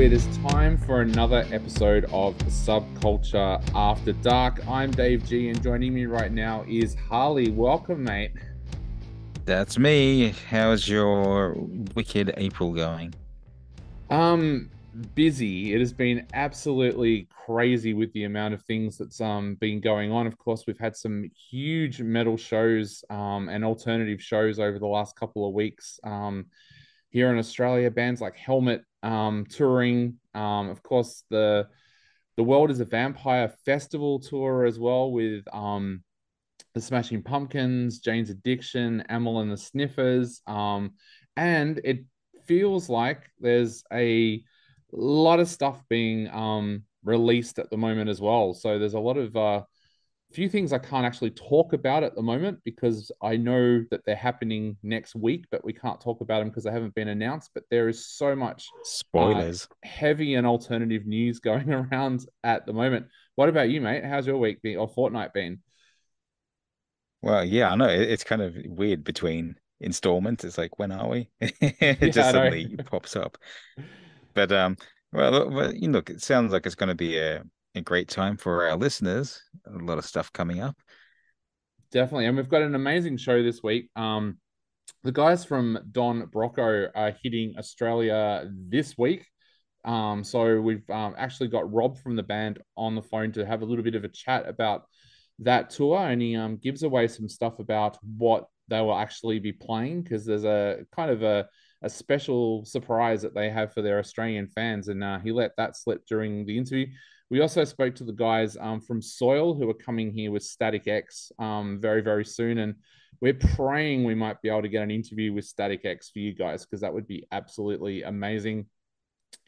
it is time for another episode of Subculture After Dark. I'm Dave G, and joining me right now is Harley. Welcome, mate. That's me. How's your wicked April going? Um, Busy. It has been absolutely crazy with the amount of things that's been going on. Of course, we've had some huge metal shows and alternative shows over the last couple of weeks. Here in Australia, bands like Helmet touring. Of course, the World is a Vampire Festival tour as well with the Smashing Pumpkins, Jane's Addiction, Amyl and the Sniffers. And it feels like there's a lot of stuff being released at the moment as well. So there's a lot of few things I can't actually talk about at the moment because I know that they're happening next week, but we can't talk about them because they haven't been announced. But there is so much Spoilers. heavy and alternative news going around at the moment. What about you, mate? How's your week been or fortnight been? Well, yeah, I know it's kind of weird between installments. It's like, when are we? It Yeah, just I know. suddenly pops up. But well, you look, it sounds like it's going to be a great time for our listeners. A lot of stuff coming up. Definitely. And we've got an amazing show this week. The guys from Don Broco are hitting Australia this week. So we've actually got Rob from the band on the phone to have a little bit of a chat about that tour, and he gives away some stuff about what they will actually be playing because there's a kind of a special surprise that they have for their Australian fans, and he let that slip during the interview. We also spoke to the guys from Soil who are coming here with Static X very, very soon, and we're praying we might be able to get an interview with Static X for you guys because that would be absolutely amazing.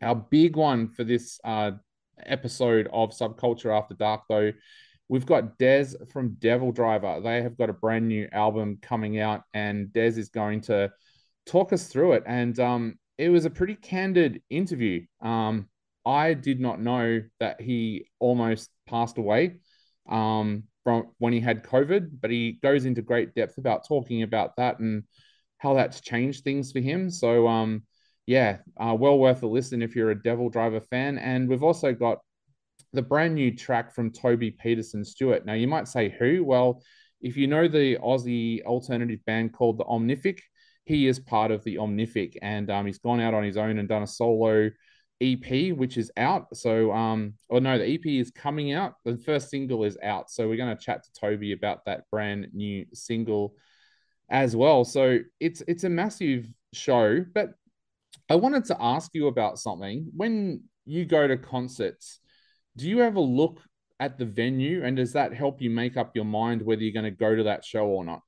Our big one for this episode of Subculture After Dark, though, we've got Des from DevilDriver. They have got a brand new album coming out, and Des is going to talk us through it. And it was a pretty candid interview. I did not know that he almost passed away from when he had COVID, but he goes into great depth about talking about that and how that's changed things for him. So, yeah, well worth a listen if you're a DevilDriver fan. And we've also got the brand new track from Toby Peterson-Stewart. Now, you might say who? Well, if you know the Aussie alternative band called the Omnific, he is part of the Omnific, and he's gone out on his own and done a solo EP, which is out. So, or no, the EP is coming out. The first single is out. So we're going to chat to Toby about that brand new single as well. So it's a massive show, but I wanted to ask you about something. When you go to concerts, do you ever look at the venue and does that help you make up your mind whether you're going to go to that show or not?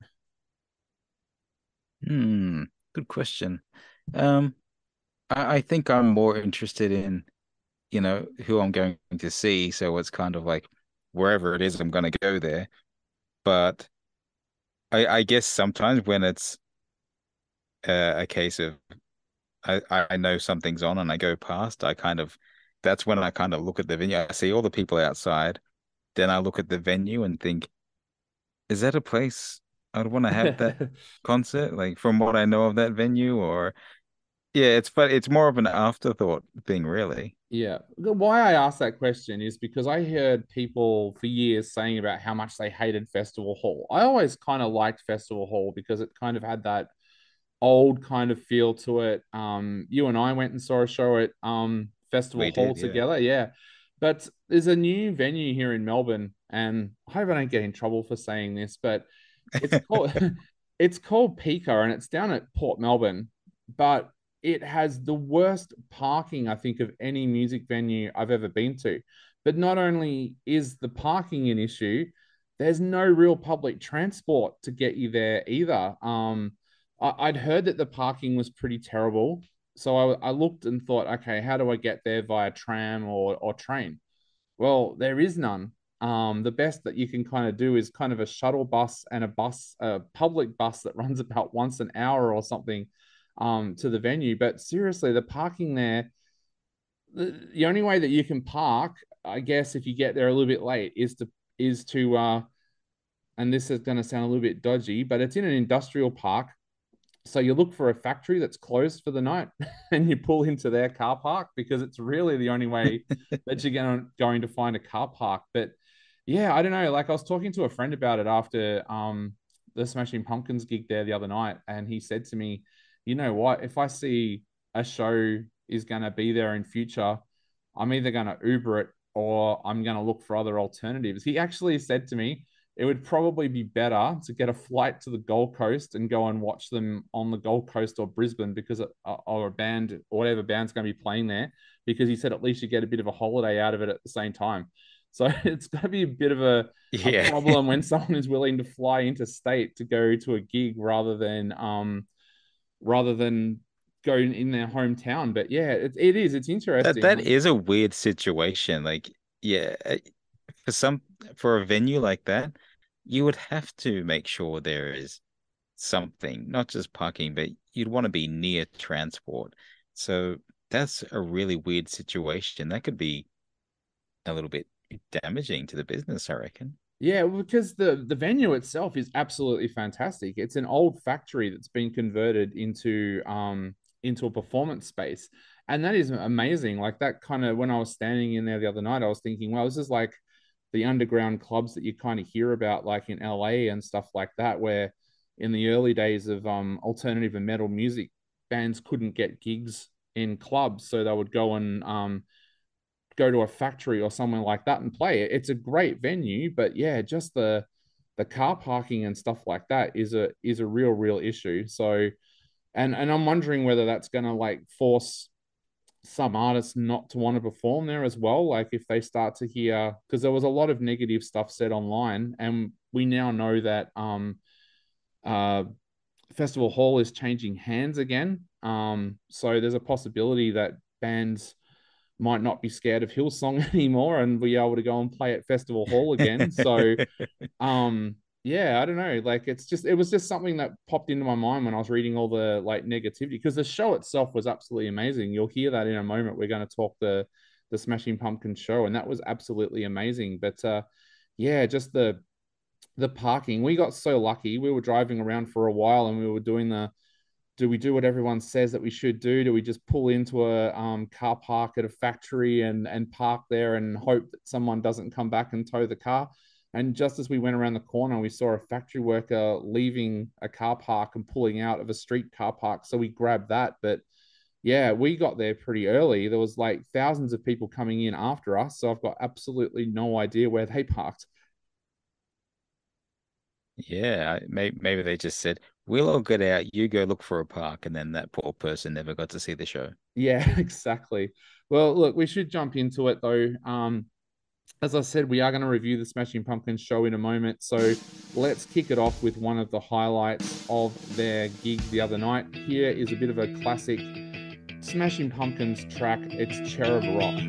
Hmm, good question. Um, I think I'm more interested in, who I'm going to see. So it's kind of like wherever it is, I'm going to go there. But I guess sometimes when it's a case of I know something's on and I go past, that's when I kind of look at the venue. I see all the people outside, then I look at the venue and think, is that a place I'd want to have that concert? Like from what I know of that venue, or yeah, it's more of an afterthought thing, really. Yeah. Why I asked that question is because I heard people for years saying about how much they hated Festival Hall. I always kind of liked Festival Hall because it kind of had that old kind of feel to it. You and I went and saw a show at Festival We Hall did, yeah. together. Yeah. But there's a new venue here in Melbourne, and I hope I don't get in trouble for saying this, but it's called it's called Pika, and it's down at Port Melbourne, but it has the worst parking, I think, of any music venue I've ever been to. But not only is the parking an issue, there's no real public transport to get you there either. I'd heard that the parking was pretty terrible. So I looked and thought, okay, how do I get there via tram or train? Well, there is none. The best that you can kind of do is kind of a shuttle bus and a public bus that runs about once an hour or something to the venue. But seriously, the parking there, the only way that you can park, I guess, if you get there a little bit late, is to and this is going to sound a little bit dodgy, but it's in an industrial park So you look for a factory that's closed for the night and you pull into their car park because it's really the only way that you're going to find a car park. But yeah, I don't know. Like I was talking to a friend about it after the Smashing Pumpkins gig there the other night, and he said to me, you know what, if I see a show is going to be there in future, I'm either going to Uber it or I'm going to look for other alternatives. He actually said to me, it would probably be better to get a flight to the Gold Coast and go and watch them on the Gold Coast or Brisbane because or a band or whatever band's going to be playing there, because he said at least you get a bit of a holiday out of it at the same time. So it's going to be a bit of a Yeah. problem when someone is willing to fly interstate to go to a gig rather than go in their hometown. But yeah, it's That interesting. is a weird situation. Like, yeah, for for a venue like that, you would have to make sure there is something, not just parking, but you'd want to be near transport. So that's a really weird situation. That could be a little bit damaging to the business, I reckon. Yeah, because the venue itself is absolutely fantastic. It's an old factory that's been converted into a performance space. And that is amazing. Like that kind of when I was standing in there the other night, I was thinking, well, this is like the underground clubs that you kind of hear about like in LA and stuff like that, where in the early days of alternative and metal music, bands couldn't get gigs in clubs, so they would go and go to a factory or somewhere like that and play it. It's a great venue, but yeah, just the car parking and stuff like that is a real issue. So and I'm wondering whether that's going to like force some artists not to want to perform there as well. Like if they start to hear, because there was a lot of negative stuff said online, and we now know that uh Festival Hall is changing hands again. So there's a possibility that bands might not be scared of Hillsong anymore and be able to go and play at Festival Hall again. So yeah, I don't know. Like it was just something that popped into my mind when I was reading all the like negativity, because the show itself was absolutely amazing. You'll hear that in a moment. We're going to talk the Smashing Pumpkins show, and that was absolutely amazing. But yeah, just the parking. We got so lucky. We were driving around for a while and we were doing the do we do what everyone says that we should do? Do we just pull into a car park at a factory and park there and hope that someone doesn't come back and tow the car? And just as we went around the corner, we saw a factory worker leaving a car park and pulling out of a street car park. So we grabbed that. But yeah, we got there pretty early. There was like thousands of people coming in after us. So I've got absolutely no idea where they parked. Yeah, maybe they just said, "We'll all get out. You go look for a park," and then that poor person never got to see the show. Yeah, exactly. Well, look, we should jump into it though. As I said, we are going to review the Smashing Pumpkins show in a moment. So let's kick it off with one of the highlights of their gig the other night. Here is a bit of a classic Smashing Pumpkins track. It's Cherub Rock.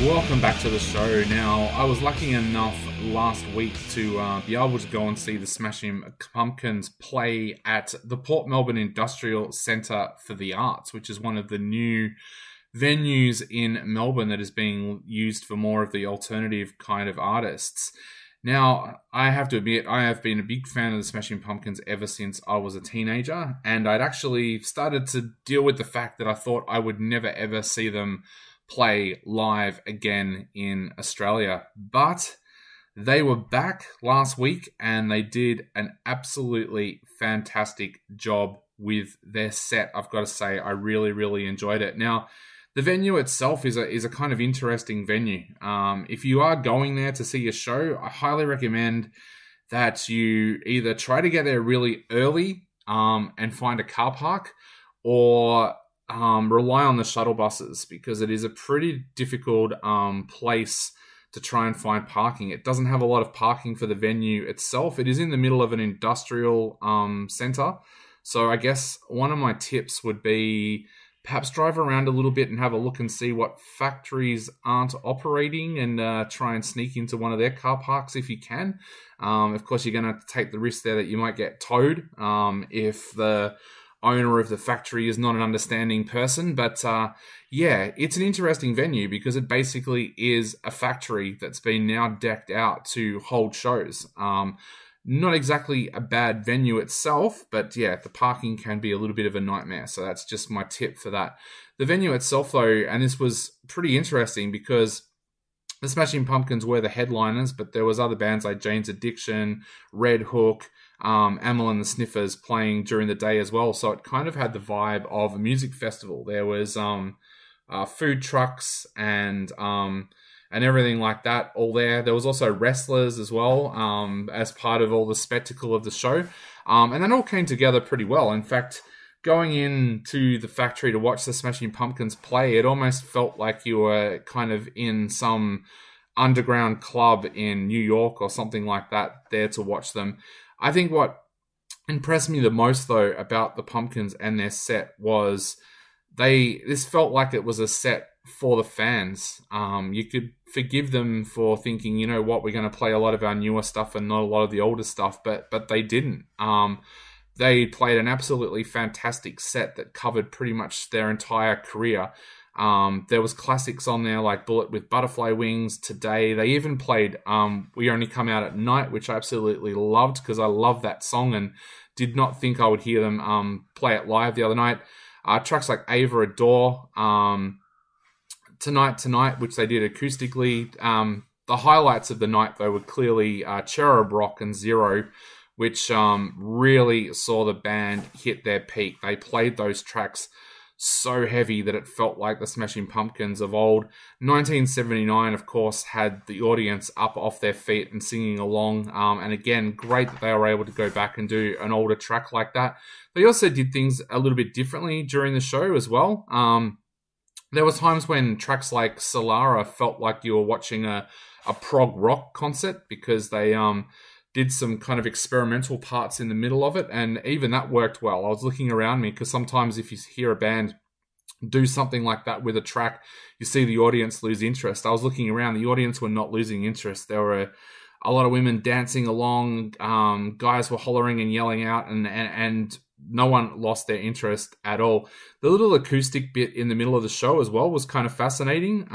Welcome back to the show. Now, I was lucky enough last week to be able to go and see the Smashing Pumpkins play at the Port Melbourne Industrial Centre for the Arts, which is one of the new venues in Melbourne that is being used for more of the alternative kind of artists. Now, I have to admit, I have been a big fan of the Smashing Pumpkins ever since I was a teenager, and I'd actually started to deal with the fact that I thought I would never ever see them play live again in Australia. But they were back last week and they did an absolutely fantastic job with their set. I've got to say, I really, really enjoyed it. Now, the venue itself is a kind of interesting venue. If you are going there to see a show, I highly recommend that you either try to get there really early and find a car park, or rely on the shuttle buses, because it is a pretty difficult place to try and find parking. It doesn't have a lot of parking for the venue itself. It is in the middle of an industrial centre. So I guess one of my tips would be perhaps drive around a little bit and have a look and see what factories aren't operating, and try and sneak into one of their car parks if you can. Of course, you're going to have to take the risk there that you might get towed if the owner of the factory is not an understanding person. But yeah, it's an interesting venue because it basically is a factory that's been now decked out to hold shows. Not exactly a bad venue itself, but yeah, the parking can be a little bit of a nightmare. So that's just my tip for that. The venue itself, though, and this was pretty interesting because the Smashing Pumpkins were the headliners, but there was other bands like Jane's Addiction, Red Hook, Amyl and the Sniffers playing during the day as well. So it kind of had the vibe of a music festival. There was food trucks and everything like that all there. There was also wrestlers as well as part of all the spectacle of the show. And that all came together pretty well. In fact, going into the factory to watch the Smashing Pumpkins play, it almost felt like you were kind of in some underground club in New York or something like that there to watch them. I think what impressed me the most, though, about the Pumpkins and their set was this felt like it was a set for the fans. You could forgive them for thinking, you know what, we're going to play a lot of our newer stuff and not a lot of the older stuff, but they didn't. They played an absolutely fantastic set that covered pretty much their entire career. There was classics on there like Bullet with Butterfly Wings, Today. They even played We Only Come Out at Night, which I absolutely loved because I love that song and did not think I would hear them play it live the other night. Tracks like Ava Adore, Tonight, which they did acoustically. The highlights of the night, though, were clearly Cherub Rock and Zero, which really saw the band hit their peak. They played those tracks so heavy that it felt like the Smashing Pumpkins of old. 1979, of course, had the audience up off their feet and singing along. And again, great that they were able to go back and do an older track like that. They also did things a little bit differently during the show as well. There was times when tracks like Solara felt like you were watching a prog rock concert because they did some kind of experimental parts in the middle of it, and even that worked well. I was looking around me because sometimes if you hear a band do something like that with a track, you see the audience lose interest. I was looking around, the audience were not losing interest. There were a lot of women dancing along, guys were hollering and yelling out, and no one lost their interest at all. The little acoustic bit in the middle of the show as well was kind of fascinating.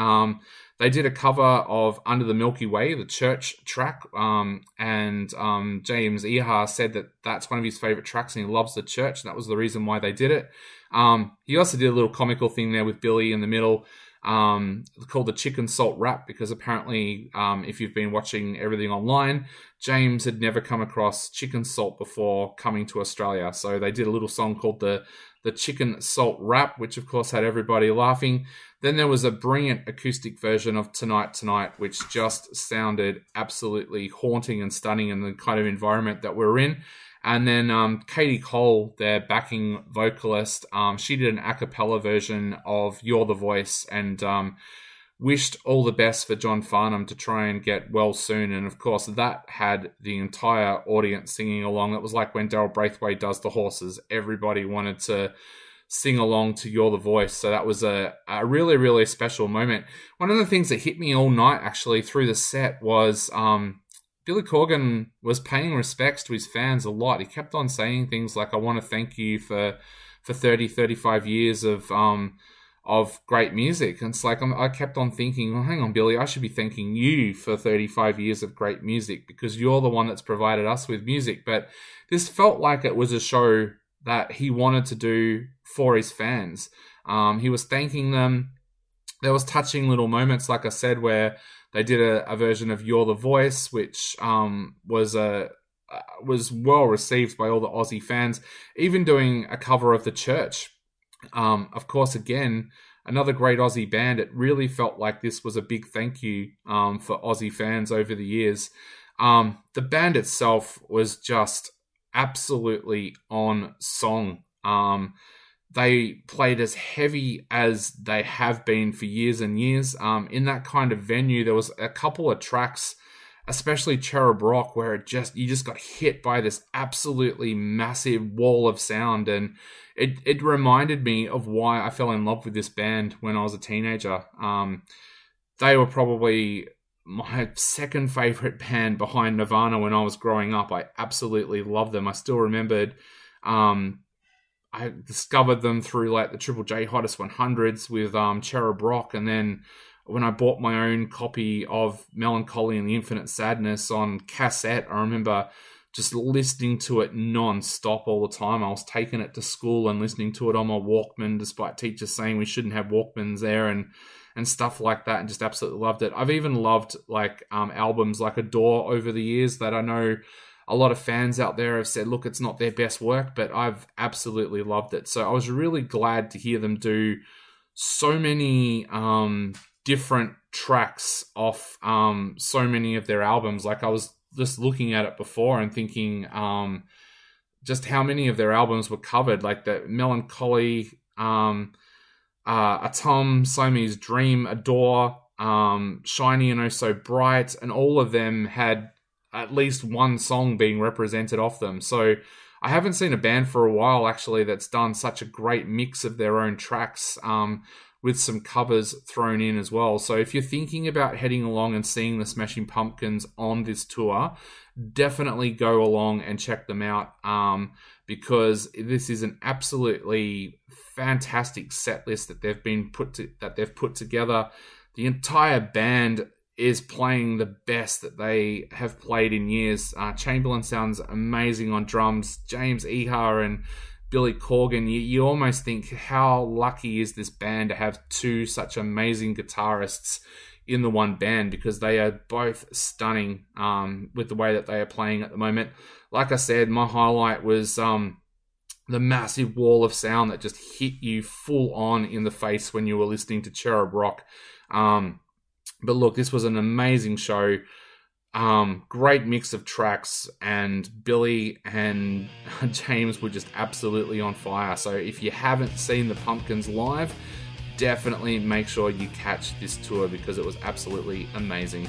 They did a cover of Under the Milky Way, the Church track, and James Iha said that that's one of his favorite tracks and he loves the Church. And that was the reason why they did it. He also did a little comical thing there with Billy in the middle, called the Chicken Salt Rap, because apparently, if you've been watching everything online, James had never come across chicken salt before coming to Australia. So they did a little song called the Chicken Salt Rap, which of course had everybody laughing. Then there was a brilliant acoustic version of Tonight, which just sounded absolutely haunting and stunning in the kind of environment that we're in. And then Katie Cole, their backing vocalist, she did an a cappella version of You're the Voice and wished all the best for John Farnham to try and get well soon. And of course, that had the entire audience singing along. It was like when Daryl Braithwaite does The Horses. Everybody wanted to sing along to You're the Voice. So that was a really, really special moment. One of the things that hit me all night, actually, through the set was Billy Corgan was paying respects to his fans a lot. He kept on saying things like, I want to thank you for 30, 35 years of great music. And it's like, I kept on thinking, well, hang on, Billy, I should be thanking you for 35 years of great music because you're the one that's provided us with music. But this felt like it was a show that he wanted to do for his fans. He was thanking them. There was touching little moments, like I said, where they did a version of You're the Voice, which was well received by all the Aussie fans, even doing a cover of The Church. Of course, again, another great Aussie band. It really felt like this was a big thank you for Aussie fans over the years. The band itself was just absolutely on song. They played as heavy as they have been for years and years. In that kind of venue, there was a couple of tracks, especially Cherub Rock, where you just got hit by this absolutely massive wall of sound. And it reminded me of why I fell in love with this band when I was a teenager. They were probably my second favorite band behind Nirvana when I was growing up. I absolutely loved them. I still remembered I discovered them through like the Triple J Hottest 100s with Cherub Rock, and then when I bought my own copy of Melancholy and the Infinite Sadness on cassette, I remember just listening to it non-stop all the time. I was taking it to school and listening to it on my Walkman, despite teachers saying we shouldn't have Walkmans there and stuff like that, and just absolutely loved it. I've even loved like albums like Adore over the years that I know a lot of fans out there have said, look, it's not their best work, but I've absolutely loved it. So I was really glad to hear them do so many different tracks off so many of their albums. Like I was just looking at it before and thinking just how many of their albums were covered, like the Melancholy, A Tom, Siamese Dream, Adore, Shiny and Oh So Bright, and all of them had at least one song being represented off them. So I haven't seen a band for a while, actually, that's done such a great mix of their own tracks with some covers thrown in as well. So if you're thinking about heading along and seeing the Smashing Pumpkins on this tour, definitely go along and check them out because this is an absolutely fantastic set list that they've put together. The entire band is playing the best that they have played in years. Chamberlain sounds amazing on drums. James Iha and Billy Corgan, you almost think, how lucky is this band to have two such amazing guitarists in the one band, because they are both stunning with the way that they are playing at the moment. Like I said, my highlight was the massive wall of sound that just hit you full on in the face when you were listening to Cherub Rock. But look, this was an amazing show. Great mix of tracks, and Billy and James were just absolutely on fire. So if you haven't seen the Pumpkins live, definitely make sure you catch this tour because it was absolutely amazing.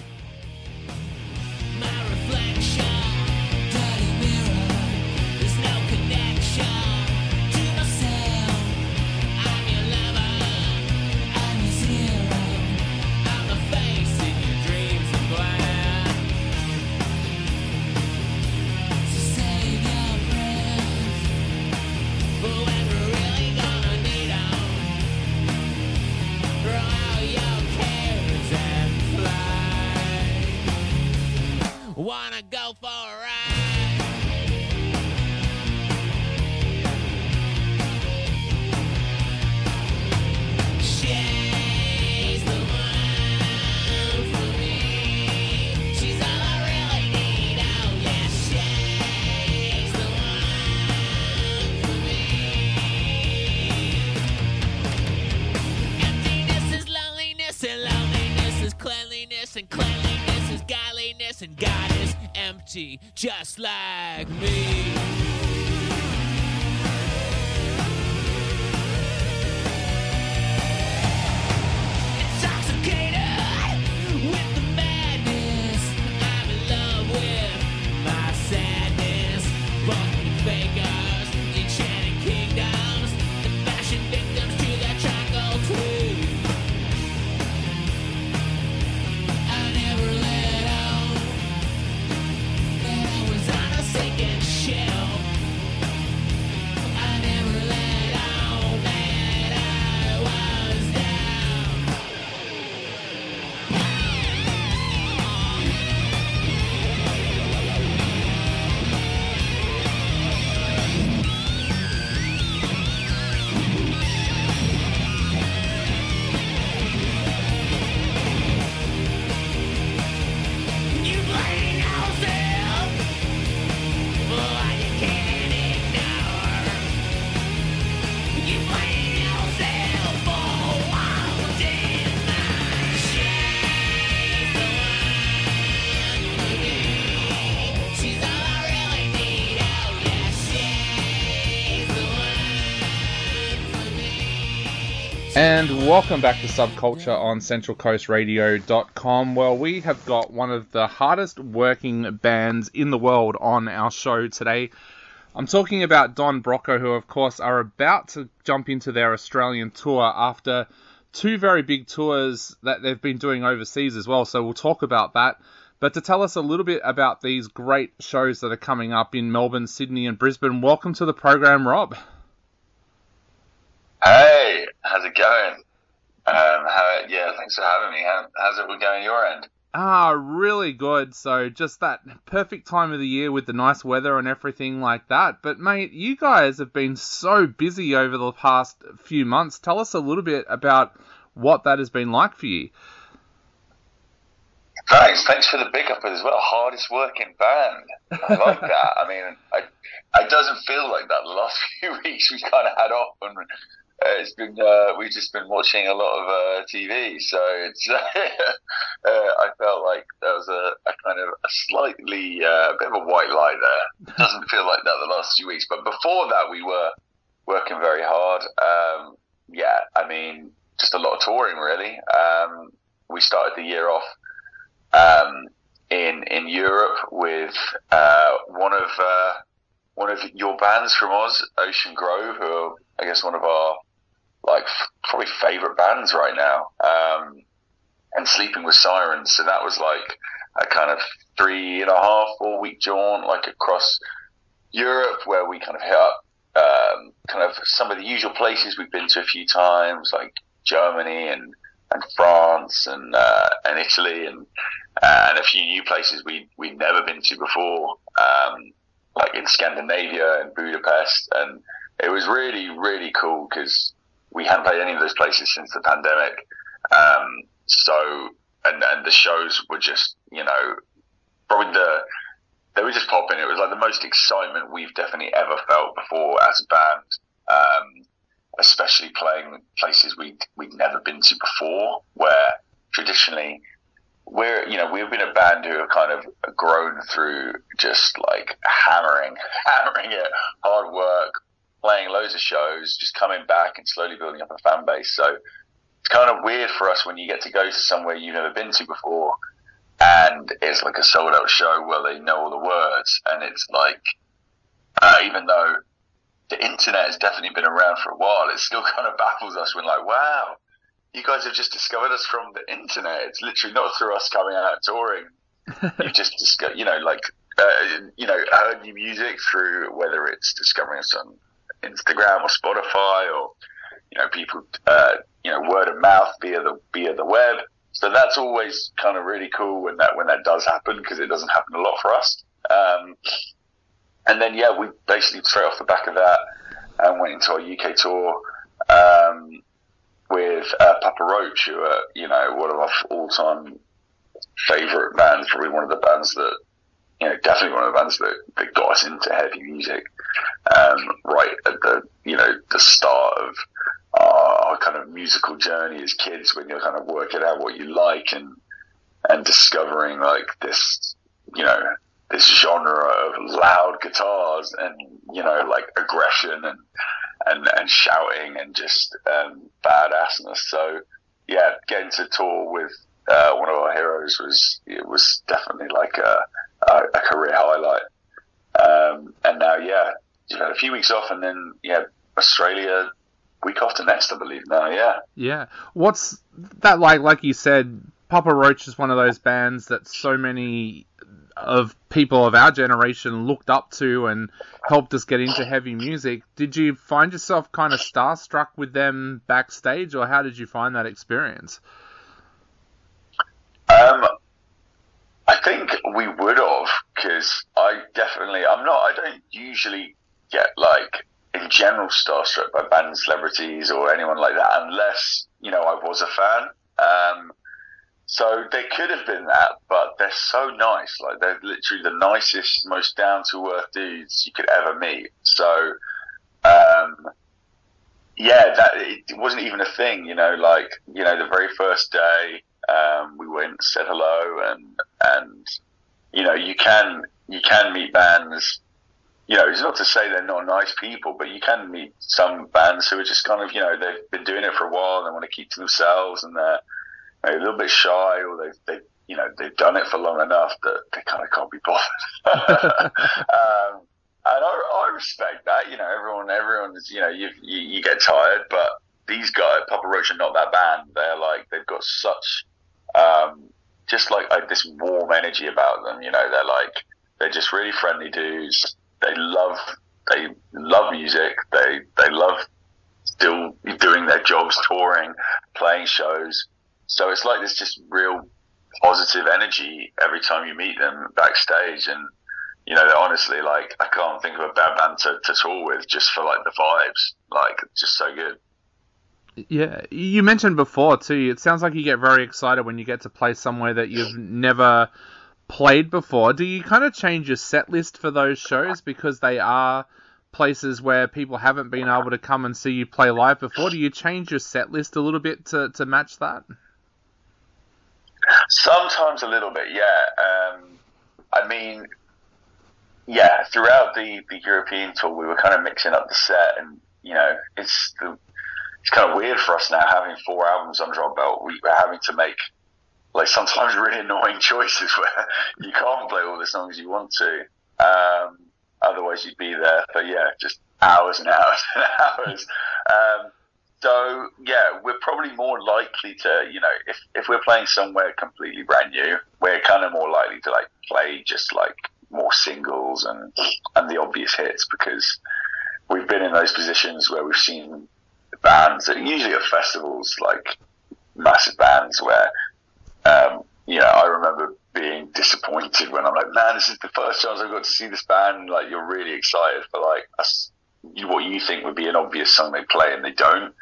My reflection, dirty mirror, there's no connection to myself. I'm your lover, I'm your zero, I'm the face in your dreams and glass. So save your breath for when we're really gonna need 'em. Throw out your cares and fly. Wanna go for a ride? She's the one for me. She's all I really need. Oh yeah, she's the one for me. Emptiness is loneliness, and loneliness is cleanliness, and cleanliness is godliness, and God is empty, just like me. Intoxicated with the madness, I'm in love with my sadness. Fucking fakers, enchanted kingdoms, the fashion And welcome back to Subculture on centralcoastradio.com. Well, we have got one of the hardest working bands in the world on our show today. I'm talking about Don Broco, who of course are about to jump into their Australian tour after two very big tours that they've been doing overseas as well. So we'll talk about that. But to tell us a little bit about these great shows that are coming up in Melbourne, Sydney and Brisbane, welcome to the program, Rob. Hey, how's it going? Thanks for having me. How's it going your end? Really good. So just that perfect time of the year with the nice weather and everything like that. But mate, you guys have been so busy over the past few months. Tell us a little bit about what that has been like for you. Thanks for the big up as well. Hardest working band. I like that. I mean, it doesn't feel like that. The last few weeks we kind of had off, and it's been we've just been watching a lot of TV. So it's I felt like there was a kind of a slightly bit of a white lie there. It doesn't feel like that the last few weeks, but before that we were working very hard. I mean, just a lot of touring really. We started the year off in Europe with one of your bands from Oz, Ocean Grove, who are, I guess, one of our probably favourite bands right now, and Sleeping with Sirens. So that was like a kind of 3.5-4 week jaunt across Europe, where we kind of hit up kind of some of the usual places we've been to a few times, like Germany and France and Italy and a few new places we'd never been to before, like in Scandinavia and Budapest. And it was really, really cool because we hadn't played any of those places since the pandemic. And the shows were just, probably they were just popping. It was like the most excitement we've definitely ever felt before as a band. Especially playing places we'd never been to before, where traditionally we've been a band who have kind of grown through just like hammering it, hard work, playing loads of shows, just coming back and slowly building up a fan base. So it's kind of weird for us when you get to go to somewhere you've never been to before, and it's like a sold out show where they know all the words, and it's like even though the internet has definitely been around for a while, it still kind of baffles us. We're like, wow, you guys have just discovered us from the internet. It's literally not through us coming out and touring. You've just discovered, heard new music through, whether it's discovering us on Instagram or Spotify, or people, word of mouth via the web. So that's always kind of really cool when that does happen, because it doesn't happen a lot for us. And then, we basically straight off the back of that went into our UK tour with Papa Roach, who are, one of our all-time favourite bands, probably one of the bands that, definitely one of the bands that got us into heavy music right at the start of our kind of musical journey as kids, when you're kind of working out what you like and discovering like this, this genre of loud guitars and, like aggression and shouting and just badassness. So, getting to tour with one of our heroes was definitely like a career highlight. And now, you've had a few weeks off, and then, Australia week after next, I believe now, Yeah. What's that like? Like you said, Papa Roach is one of those bands that so many of people of our generation looked up to and helped us get into heavy music. Did you find yourself kind of starstruck with them backstage, or how did you find that experience? I think we would have, because I don't usually get like in general starstruck by band celebrities or anyone like that, unless I was a fan. So they could have been that, but they're so nice. Like, they're literally the nicest, most down-to-earth dudes you could ever meet. So, it wasn't even a thing, the very first day, we went, said hello, and you can meet bands it's not to say they're not nice people, but you can meet some bands who are just kind of, they've been doing it for a while and they want to keep to themselves, and they're maybe a little bit shy, or they've done it for long enough that they kind of can't be bothered. And I respect that. Everyone is, you get tired, but these guys, Papa Roach, are not that band. They're like, they've got such, just like this warm energy about them. They're just really friendly dudes. They love music. They love still doing their jobs, touring, playing shows. So it's like there's just real positive energy every time you meet them backstage. And, honestly, like, I can't think of a bad band to tour with just for, like, the vibes. Like, it's just so good. Yeah, you mentioned before, too, it sounds like you get very excited when you get to play somewhere that you've never played before. Do you kind of change your set list for those shows because they are places where people haven't been able to come and see you play live before? Do you change your set list a little bit to match that? Sometimes a little bit, yeah. I mean, yeah, throughout the European tour, we were kind of mixing up the set, and, it's kind of weird for us now, having 4 albums under our belt. We were having to make, like, sometimes really annoying choices where you can't play all the songs you want to. Otherwise, you'd be there for, just hours and hours and hours. So, yeah, we're probably more likely to, if we're playing somewhere completely brand new, we're kind of more likely to, like, play just, like, more singles and the obvious hits, because we've been in those positions where we've seen bands that usually at festivals, like massive bands, where, I remember being disappointed when I'm like, man, this is the first chance I've got to see this band. Like, you're really excited for, like, what you think would be an obvious song they play, and they don't.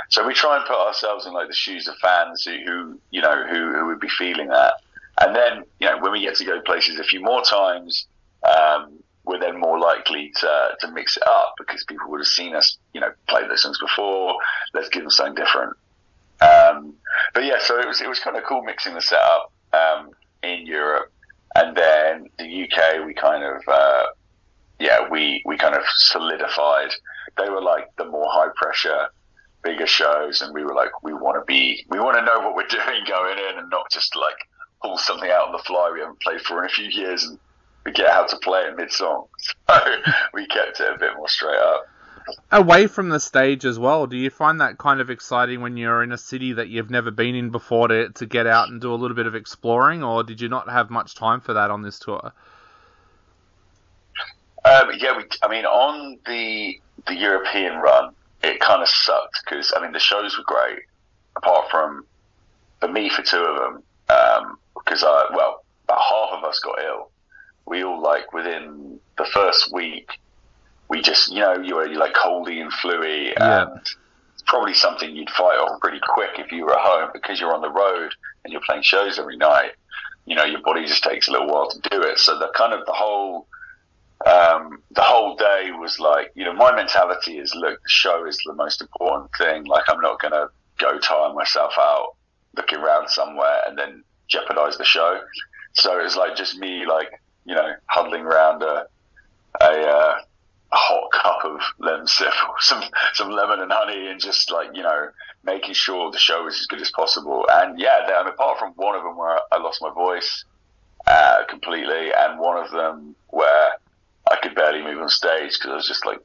So we try and put ourselves in, like, the shoes of fans who would be feeling that. And then, when we get to go places a few more times, we're then more likely to mix it up, because people would have seen us, play those songs before. Let's give them something different. But yeah, so it was kind of cool mixing the setup in Europe, and then the UK. We kind of we kind of solidified. They were like the more high pressure, bigger shows, and we were like, we want to know what we're doing going in, and not just like pull something out on the fly we haven't played for in a few years and forget how to play it mid-song. So we kept it a bit more straight up. Away from the stage as well, do you find that kind of exciting when you're in a city that you've never been in before to get out and do a little bit of exploring, or did you not have much time for that on this tour? On the European run, it kind of sucked because, the shows were great, apart from, for me, for 2 of them, because, about half of us got ill. We all, like, within the first week, we just, you're like coldy and fluey, and it's probably something you'd fight off pretty quick if you were at home, because you're on the road and you're playing shows every night. Your body just takes a little while to do it. So the whole day was like, my mentality is, look, the show is the most important thing. Like, I'm not going to go tire myself out looking around somewhere and then jeopardize the show. So it was like just me, like, huddling around a hot cup of lemon sip or some lemon and honey, and just, like, making sure the show was as good as possible. And apart from one of them where I lost my voice completely, and one of them where I could barely move on stage because I was just, like,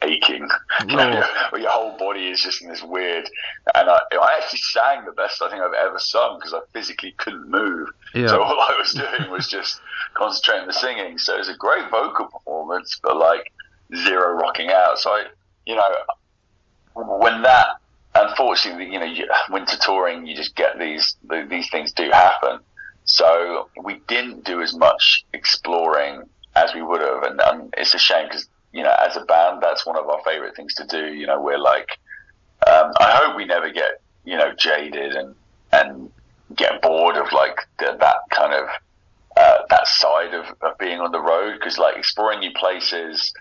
aching. Where your whole body is just in this weird. And I actually sang the best I think I've ever sung, because I physically couldn't move. Yeah. So all I was doing was just concentrating on the singing. So it was a great vocal performance, but, like, zero rocking out. So when that, unfortunately, winter touring, you just get these things do happen. So we didn't do as much exploring as we would have, and it's a shame, because as a band, that's one of our favorite things to do. We're like, I hope we never get jaded and get bored of, like, that kind of that side of being on the road, because, like, exploring new places,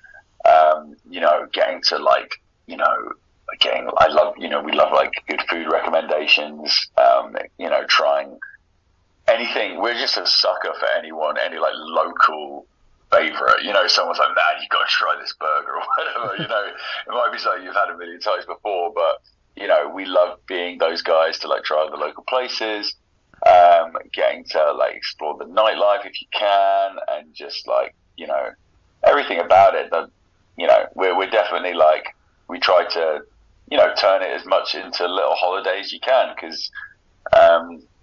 getting to, like, again, I love, we love, like, good food recommendations, trying anything. We're just a sucker for any, like, local favorite. You know, someone's like, "Man, you got to try this burger," or whatever. You know, it might be something you've had a million times before, but you know, we love being those guys to like try the local places, getting to like explore the nightlife if you can, and just like, you know, everything about it. That, you know, we're definitely like, we try to, you know, turn it as much into little holidays you can, because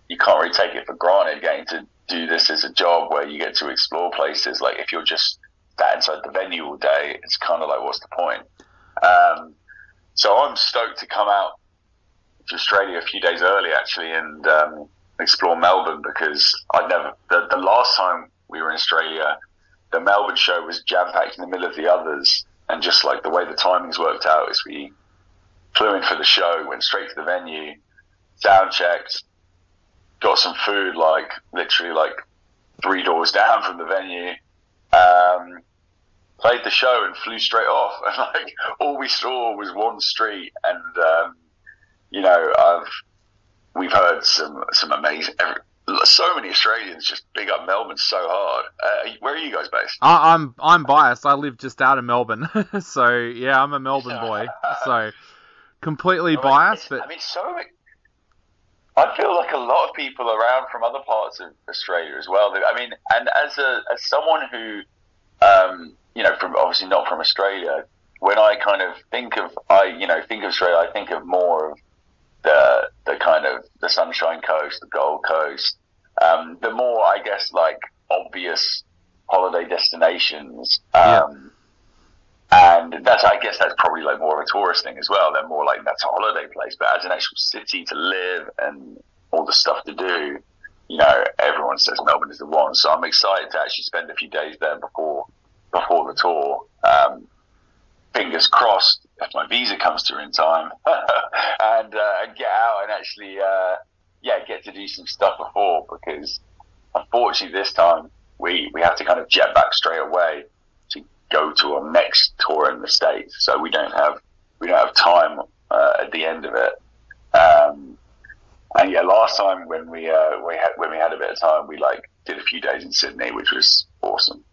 you can't really take it for granted getting to do this as a job where you get to explore places. Like if you're just sat inside the venue all day, it's kind of like, what's the point? So I'm stoked to come out to Australia a few days early actually, and explore Melbourne, because the last time we were in Australia, the Melbourne show was jam-packed in the middle of the others, and just like the way the timings worked out is we flew in for the show, went straight to the venue, sound checked, got some food like literally like 3 doors down from the venue, played the show and flew straight off. And like all we saw was one street, and you know, we've heard some amazing. So many Australians just big up Melbourne so hard. Where are you guys based? I'm biased. I live just out of Melbourne, so yeah, I'm a Melbourne boy. So completely biased, but I mean, I feel like a lot of people around from other parts of Australia as well. I mean, and as someone who, you know, from obviously not from Australia, when I kind of think of Australia, I think of more of the kind of the Sunshine Coast, the Gold Coast, the more, I guess, like obvious holiday destinations. And I guess that's probably like more of a tourist thing as well. They're more like, that's a holiday place, but as an actual city to live and all the stuff to do, you know, everyone says Melbourne is the one. So I'm excited to actually spend a few days there before the tour. Fingers crossed if my visa comes through in time, and get out and actually, get to do some stuff before, because unfortunately this time we have to kind of jet back straight away to go to our next tour in the States, so we don't have time at the end of it. And yeah, last time when we had a bit of time, we like did a few days in Sydney, which was awesome.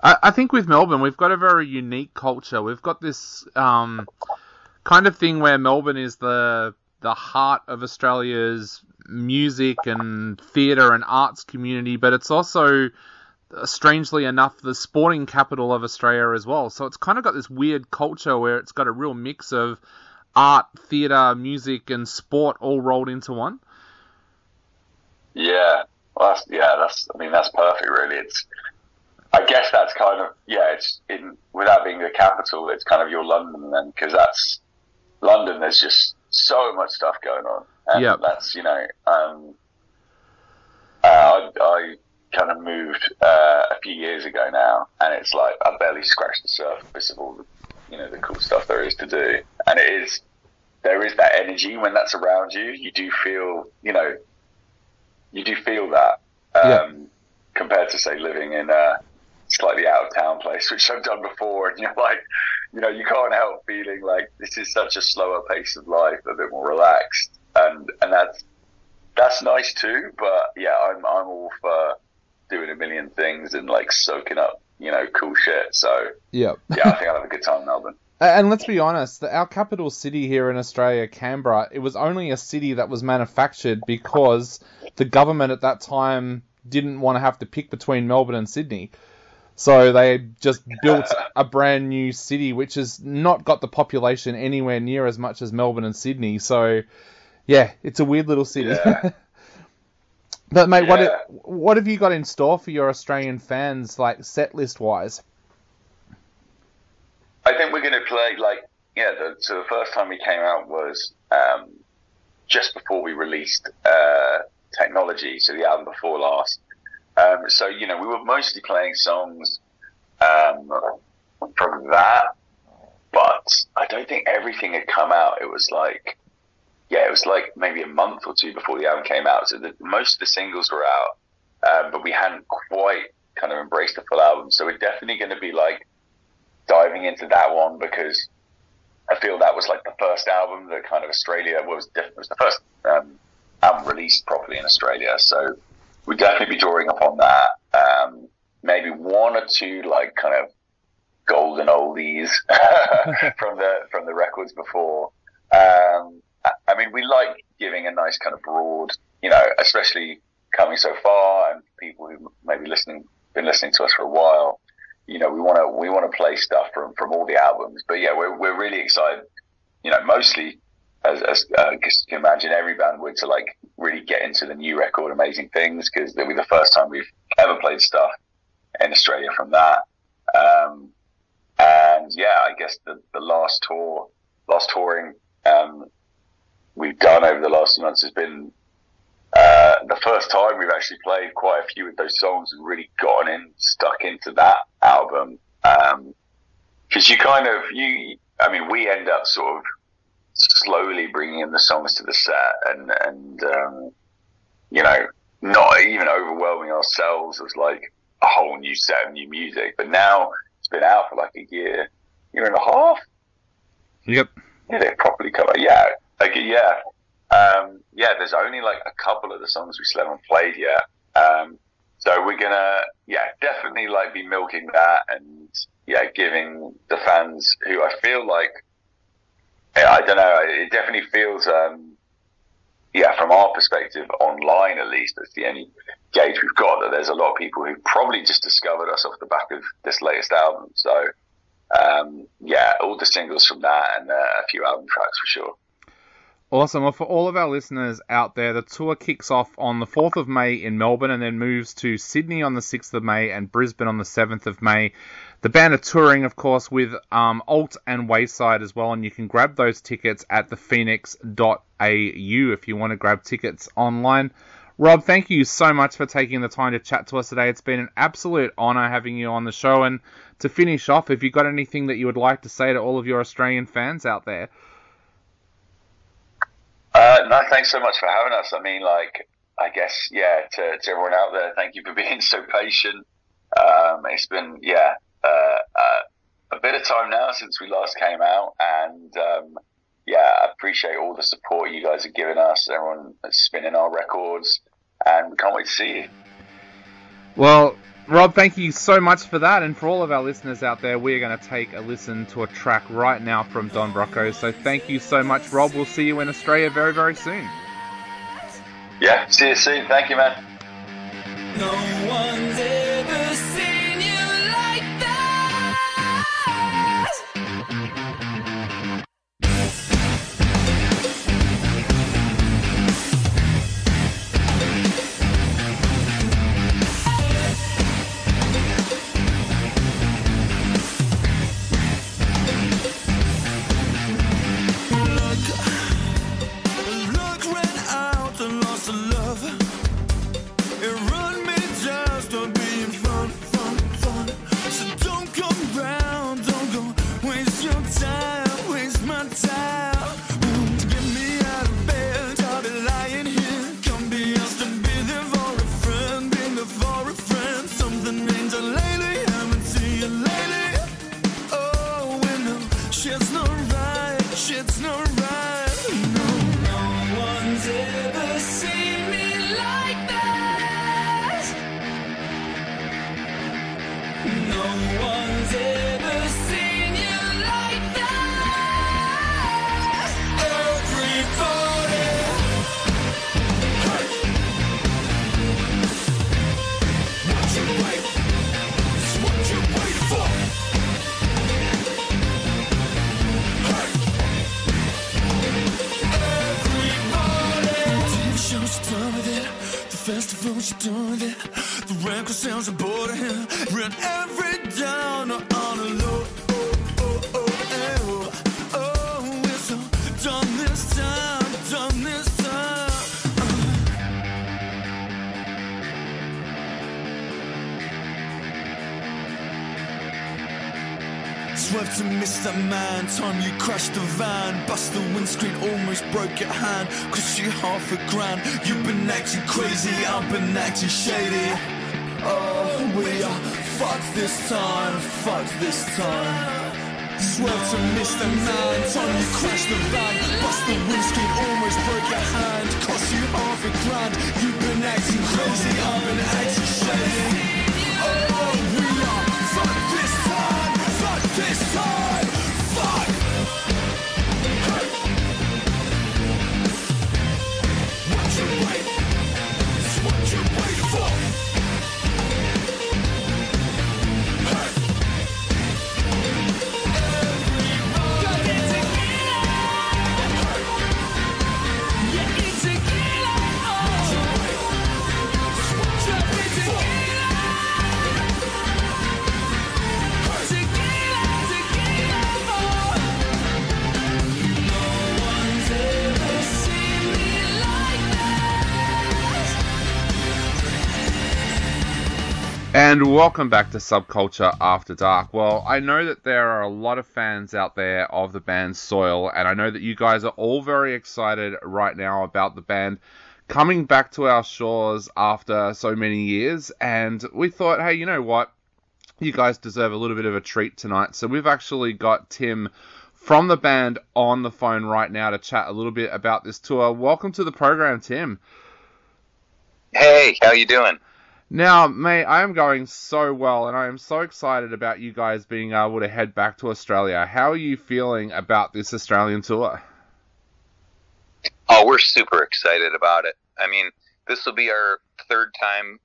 I think with Melbourne, we've got a very unique culture. We've got this kind of thing where Melbourne is the heart of Australia's music and theatre and arts community, but it's also, strangely enough, the sporting capital of Australia as well. So it's kind of got this weird culture where it's got a real mix of art, theatre, music, and sport all rolled into one. Yeah, well, that's perfect, really. I guess that's kind of, it's without being the capital, it's kind of your London then, because that's London. There's just so much stuff going on, and that's, you know, I kind of moved a few years ago now, and it's like I barely scratched the surface of all the, you know, the cool stuff there is to do, and there is that energy when that's around you. You do feel, you know, that compared to say living in a slightly out of town place, which I've done before, and you're like, you know, you can't help feeling like this is such a slower pace of life, a bit more relaxed, and that's nice too. But yeah, I'm all for doing a million things and like soaking up, you know, cool shit. So yeah, I think I'll have a good time in Melbourne. And let's be honest, our capital city here in Australia, Canberra, it was only a city that was manufactured because the government at that time didn't want to have to pick between Melbourne and Sydney. So they just built a brand new city, which has not got the population anywhere near as much as Melbourne and Sydney. So, yeah, it's a weird little city. Yeah. But, mate, what have you got in store for your Australian fans, like, set list-wise? I think we're going to play, so the first time we came out was just before we released Technology, so the album before last. So, you know, we were mostly playing songs from that, but I don't think everything had come out. It was like maybe a month or two before the album came out. So most of the singles were out, but we hadn't quite kind of embraced the full album. So we're definitely going to be like diving into that one, because I feel that was like the first album that kind of Australia was the first album released properly in Australia. So we'd definitely be drawing upon that. maybe one or two like kind of golden oldies from the records before. I mean, we like giving a nice kind of broad, you know, especially coming so far and people who maybe been listening to us for a while. You know, we want to play stuff from all the albums. But yeah, we're really excited. You know, mostly as you can imagine, every band would, to like really get into the new record, Amazing Things, because it'll be the first time we've ever played stuff in Australia from that. And yeah, I guess the last touring we've done over the last few months has been the first time we've actually played quite a few of those songs and really gotten stuck into that album. Because I mean, we end up sort of slowly bringing in the songs to the set and you know, not even overwhelming ourselves as like a whole new set of new music. But now it's been out for like a year and a half. Yep. Yeah, they properly come out. Yeah. Like, yeah. There's only like a couple of the songs we still haven't played yet. So we're gonna, definitely like be milking that and giving the fans who I feel like, I don't know, it definitely feels, from our perspective, online at least, that's the only gauge we've got, that there's a lot of people who probably just discovered us off the back of this latest album. So, all the singles from that and a few album tracks for sure. Awesome. Well, for all of our listeners out there, the tour kicks off on the 4th of May in Melbourne and then moves to Sydney on the 6th of May and Brisbane on the 7th of May. The band are touring, of course, with Alt and Wayside as well, and you can grab those tickets at thephoenix.au if you want to grab tickets online. Rob, thank you so much for taking the time to chat to us today. It's been an absolute honour having you on the show. And to finish off, if you've got anything that you would like to say to all of your Australian fans out there. No, thanks so much for having us. I mean, like, I guess, to everyone out there, thank you for being so patient. It's been, a bit of time now since we last came out, and I appreciate all the support you guys are giving us, everyone that's spinning our records, and we can't wait to see you. Well, Rob, thank you so much for that, and for all of our listeners out there, we're going to take a listen to a track right now from Don Broco. So thank you so much, Rob. We'll see you in Australia very, very soon. Yeah, see you soon. Thank you, man. No one's ever seen you like that. Luck ran out and lost the love. It run me down, stop being fun. So don't come round, don't go waste your time, waste my time. Get me out of bed, I'll be lying here. Come be asked to be there for a friend, be there for a friend. Something ain't done lately, haven't seen you lately. Oh, we know shit's not right, shit's not right. No one's ever seen me like that. No one's ever seen you like that. Everybody, what you wait? It's what you wait for. Everybody, TV shows done with it. The festival's done with it. The record sounds are bored of him. Run every down on a low. It's all done this time, done this time. Swerved to miss that man, time you crashed the van. Bust the windscreen, almost broke your hand. Cost you $5,000. You've been acting crazy, I've been acting shady. Oh, we are fucked this time, fucked this time. Swerved to miss the man, time you crashed the van. Bust the windscreen, almost broke your hand. Cost you $5,000. You've been acting crazy, I've been acting shady. And welcome back to Subculture After Dark. Well, I know that there are a lot of fans out there of the band Soil, and I know that you guys are all very excited right now about the band coming back to our shores after so many years, and we thought, hey, you know what? You guys deserve a little bit of a treat tonight. So we've actually got Tim from the band on the phone right now to chat a little bit about this tour. Welcome to the program, Tim. Hey, how you doing? Now, mate, I am going so well, and I am so excited about you guys being able to head back to Australia. How are you feeling about this Australian tour? Oh, we're super excited about it. I mean, this will be our third time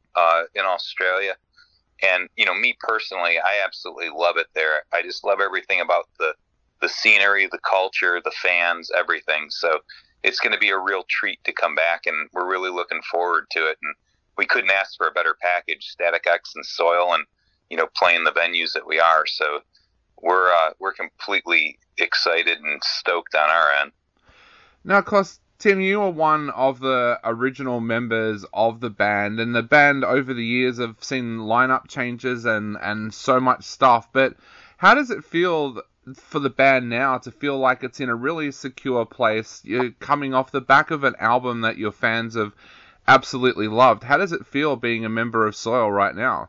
in Australia. And, you know, me personally, I absolutely love it there. I just love everything about the scenery, the culture, the fans, everything. So it's going to be a real treat to come back, and we're really looking forward to it. And we couldn't ask for a better package, Static X and Soil, and, you know, playing the venues that we are. So we're completely excited and stoked on our end. Now, of course, Tim, you are one of the original members of the band, and the band over the years have seen lineup changes and so much stuff. But how does it feel for the band now to feel like it's in a really secure place? You're coming off the back of an album that your fans have absolutely loved. How does it feel being a member of Soil right now?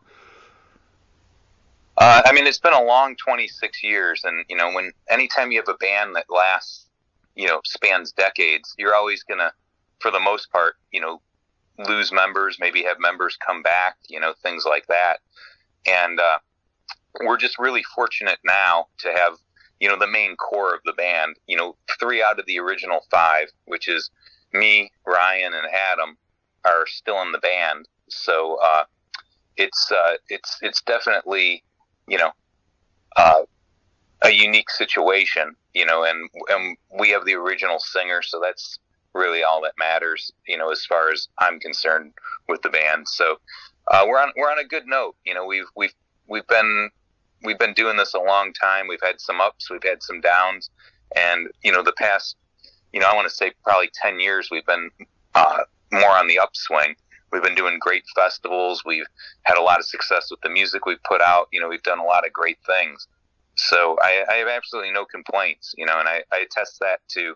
I mean, it's been a long 26 years, and, you know, anytime you have a band that lasts, you know, spans decades, you're always going to, for the most part, you know, lose members, maybe have members come back, you know, things like that. And we're just really fortunate now to have, you know, the main core of the band, you know, 3 out of the original 5, which is me, Ryan, and Adam, are still in the band. So it's definitely, you know, a unique situation, you know, and we have the original singer, so that's really all that matters, you know, as far as I'm concerned with the band. So we're on a good note. You know, we've been doing this a long time. We've had some ups, we've had some downs, and, you know, the past, you know, I want to say probably 10 years we've been more on the upswing. We've been doing great festivals. We've had a lot of success with the music we've put out. You know, we've done a lot of great things. So I have absolutely no complaints, you know, and I attest that to,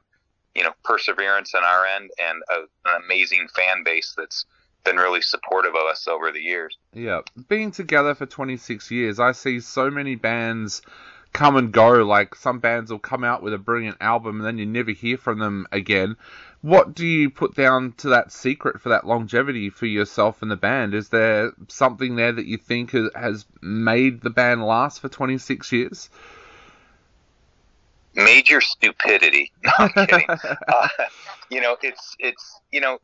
you know, perseverance on our end and an amazing fan base that's been really supportive of us over the years. Yeah, being together for 26 years, I see so many bands come and go. Like, some bands will come out with a brilliant album and then you never hear from them again. What do you put down to that secret for that longevity for yourself and the band? Is there something there that you think has made the band last for 26 years? Major stupidity. No, I'm kidding. You know,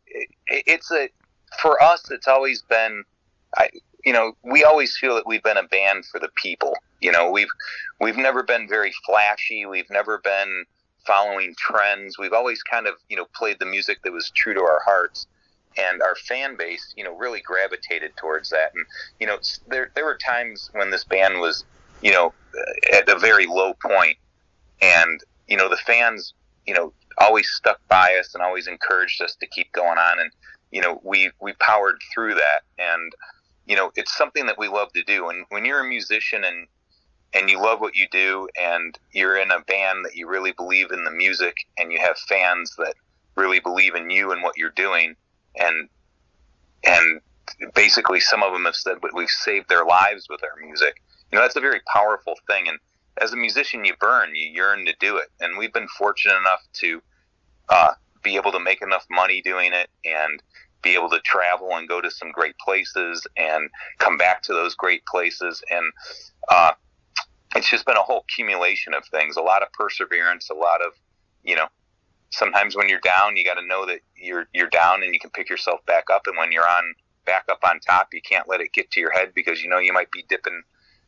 for us, it's always been, you know, we always feel that we've been a band for the people. You know, we've never been very flashy. We've never been following trends. We've always kind of, you know, played the music that was true to our hearts, and our fan base, you know, really gravitated towards that. And, you know, there were times when this band was, you know, at a very low point, and, you know, the fans, you know, always stuck by us and always encouraged us to keep going on. And, you know, we powered through that. And, you know, it's something that we love to do. And when you're a musician and you love what you do, and you're in a band that you really believe in the music, and you have fans that really believe in you and what you're doing, and basically some of them have said that we've saved their lives with our music, you know, that's a very powerful thing. And as a musician, you yearn to do it. And we've been fortunate enough to be able to make enough money doing it, and be able to travel and go to some great places and come back to those great places. And it's just been a whole accumulation of things, a lot of perseverance, a lot of, sometimes when you're down, you got to know that you're down and you can pick yourself back up. And when you're back up on top, you can't let it get to your head because, you might be dipping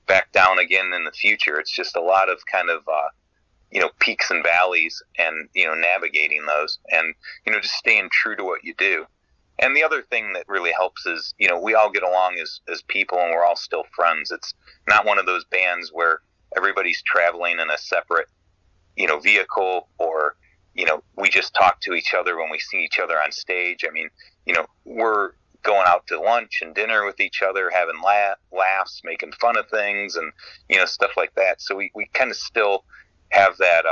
back down again in the future. It's just a lot of kind of, peaks and valleys and, navigating those and, just staying true to what you do. And the other thing that really helps is, we all get along as people and we're all still friends. It's not one of those bands where everybody's traveling in a separate, vehicle or, we just talk to each other when we see each other on stage. I mean, we're going out to lunch and dinner with each other, having laughs, making fun of things and, stuff like that. So we kind of still have that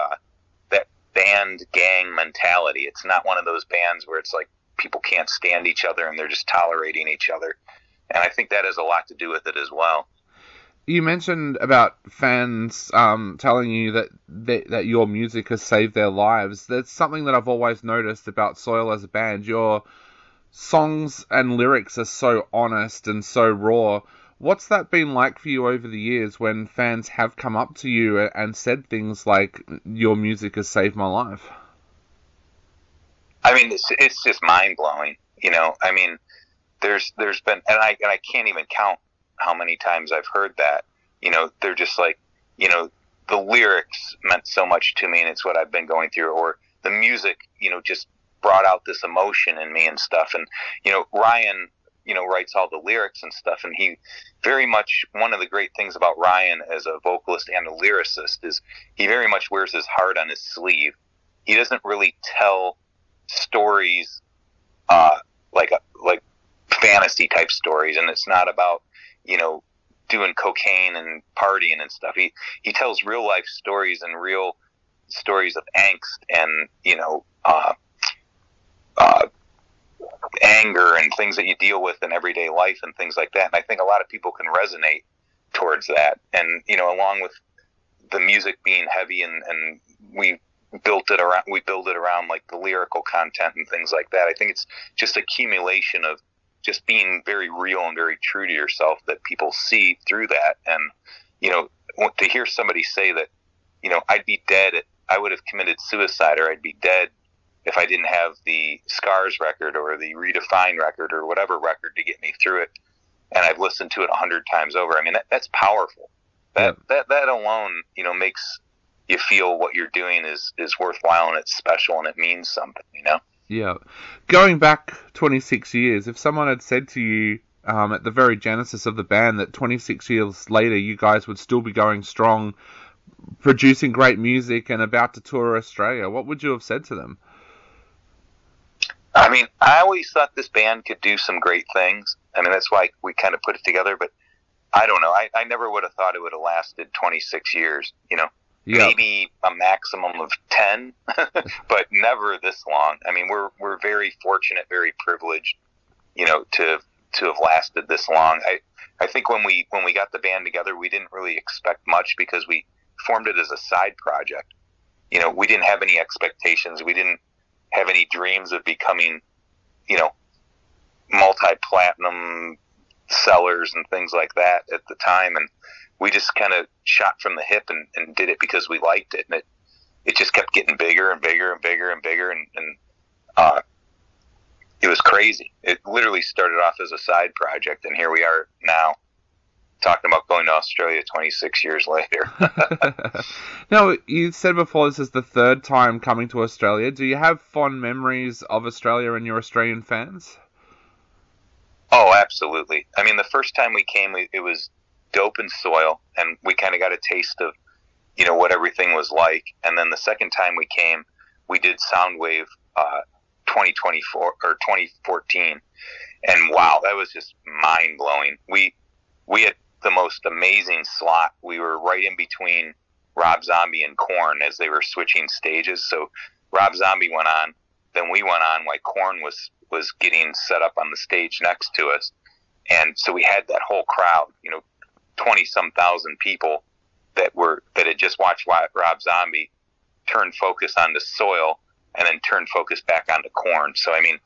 band gang mentality. It's not one of those bands where it's like people can't stand each other and they're just tolerating each other. And I think that has a lot to do with it as well. You mentioned about fans telling you that your music has saved their lives. That's something that I've always noticed about Soil as a band. Your songs and lyrics are so honest and so raw. What's that been like for you over the years when fans have come up to you and said things like, your music has saved my life? I mean, it's just mind blowing. I mean, there's been, and I can't even count how many times I've heard that. They're just like, the lyrics meant so much to me, and it's what I've been going through, or the music, just brought out this emotion in me and stuff. And Ryan, writes all the lyrics and stuff, and he very much, one of the great things about Ryan as a vocalist and a lyricist is he very much wears his heart on his sleeve. He doesn't really tell stories like fantasy type stories, and it's not about doing cocaine and partying and stuff. He tells real life stories and real stories of angst and anger and things that you deal with in everyday life and things like that. And I think a lot of people can resonate towards that. And along with the music being heavy and we build it around like the lyrical content and things like that. I think it's just accumulation of just being very real and very true to yourself that people see through that. And, to hear somebody say that, I'd be dead, I would have committed suicide, or I'd be dead if I didn't have the Scars record or the Redefined record or whatever record to get me through it. And I've listened to it 100 times over. I mean, that's powerful. That alone, makes you feel what you're doing is worthwhile and it's special and it means something, Yeah. Going back 26 years, if someone had said to you at the very genesis of the band that 26 years later you guys would still be going strong, producing great music and about to tour Australia, what would you have said to them? I mean, I always thought this band could do some great things. I mean, that's why we kind of put it together, but I don't know. I never would have thought it would have lasted 26 years, Yeah. Maybe a maximum of 10, but never this long. I mean, we're very fortunate, very privileged, to have lasted this long. I think when we got the band together, we didn't really expect much because we formed it as a side project. We didn't have any expectations. We didn't have any dreams of becoming, multi-platinum sellers and things like that at the time. And we just kind of shot from the hip and did it because we liked it. And it just kept getting bigger and bigger and bigger and bigger. And it was crazy. It literally started off as a side project. And here we are now talking about going to Australia 26 years later. Now, you said before this is the third time coming to Australia. Do you have fond memories of Australia and your Australian fans? Oh, absolutely. I mean, the first time we came, it was Dope and Soil, and we kind of got a taste of, what everything was like. And then the second time we came, we did Soundwave 2024 or 2014. And wow, that was just mind blowing. We had the most amazing slot. We were right in between Rob Zombie and Korn as they were switching stages. So Rob Zombie went on, then we went on while Korn was getting set up on the stage next to us. And so we had that whole crowd, 20-some thousand people that had just watched Rob Zombie turn focus onto Soil and then turn focus back onto Korn. So, I mean,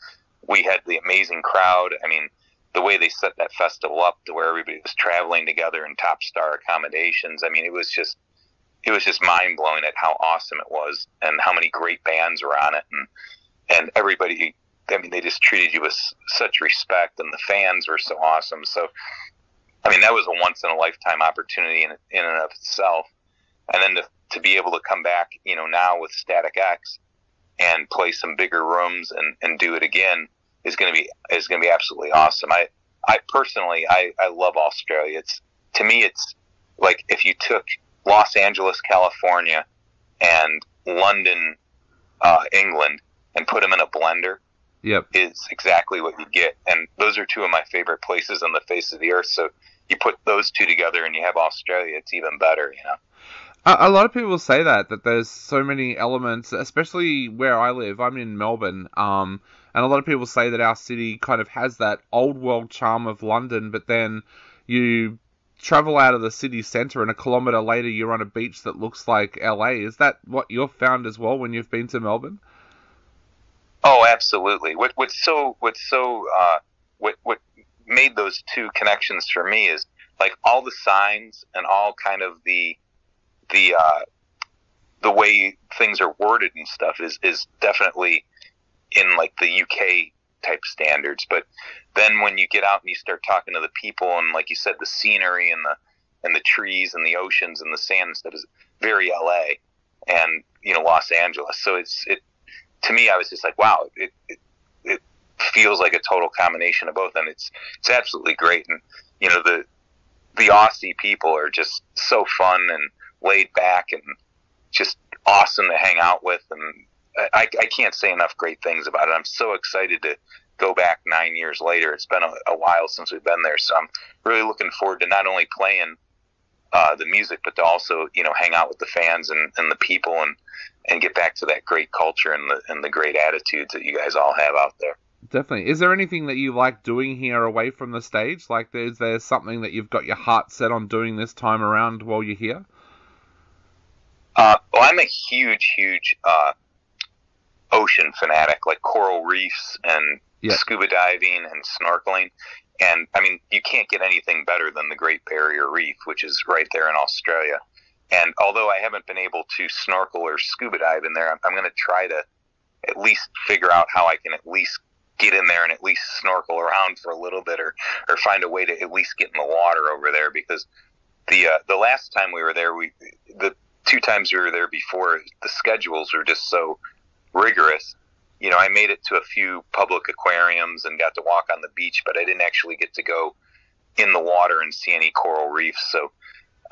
we had the amazing crowd. I mean, the way they set that festival up to where everybody was traveling together in top star accommodations. I mean, it was just mind blowing at how awesome it was and how many great bands were on it. And everybody, I mean, they just treated you with such respect, and the fans were so awesome. So, I mean, that was a once in a lifetime opportunity in and of itself. And then to be able to come back, you know, now with Static X and play some bigger rooms and do it again is going to be absolutely awesome. I personally, I love Australia. To me, it's like if you took Los Angeles, California and London, England, and put them in a blender, Yep. is exactly what you get. And those are two of my favorite places on the face of the earth. So you put those two together and you have Australia, it's even better, you know? A lot of people say that there's so many elements, especially where I live. I'm in Melbourne, and a lot of people say that our city kind of has that old world charm of London, but then you travel out of the city centre and a kilometre later you're on a beach that looks like LA. Is that what you've found as well when you've been to Melbourne? Oh, absolutely. What made those two connections for me is like all the signs and all kind of the way things are worded and stuff is definitely in like the UK type standards. But then when you get out and you start talking to the people and like you said, the scenery and the trees and the oceans and the sand and stuff is very LA and, you know, Los Angeles. So it to me, I was just like, wow, it feels like a total combination of both, and it's absolutely great. And you know, the Aussie people are just so fun and laid back and just awesome to hang out with, and I can't say enough great things about it. I'm so excited to go back 9 years later. It's been a while since we've been there, so I'm really looking forward to not only playing the music, but to also, you know, hang out with the fans and the people and get back to that great culture and the great attitudes that you guys all have out there. Definitely. Is there anything that you like doing here away from the stage? Like, is there something that you've got your heart set on doing this time around while you're here? Well, I'm a huge ocean fanatic, like coral reefs and scuba diving and snorkeling. And, I mean, you can't get anything better than the Great Barrier Reef, which is right there in Australia. And although I haven't been able to snorkel or scuba dive in there, I'm going to try to at least figure out how I can at least get in there and at least snorkel around for a little bit or find a way to at least get in the water over there, because the last time we were there, the 2 times we were there before, the schedules were just so rigorous. You know, I made it to a few public aquariums and got to walk on the beach, but I didn't actually get to go in the water and see any coral reefs. So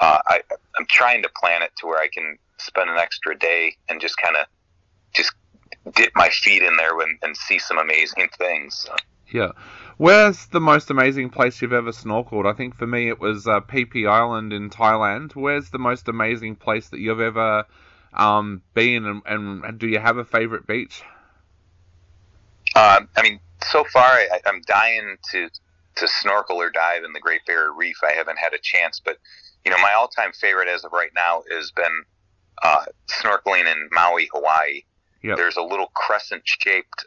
I'm trying to plan it to where I can spend an extra day and just kind of just dip my feet in there and see some amazing things. So. Yeah. Where's the most amazing place you've ever snorkeled? I think for me it was Phi Phi Island in Thailand. Where's the most amazing place that you've ever been, and do you have a favorite beach? I mean, so far I'm dying to snorkel or dive in the Great Barrier Reef. I haven't had a chance, but you know, my all-time favorite as of right now has been snorkeling in Maui, Hawaii. Yep. There's a little crescent-shaped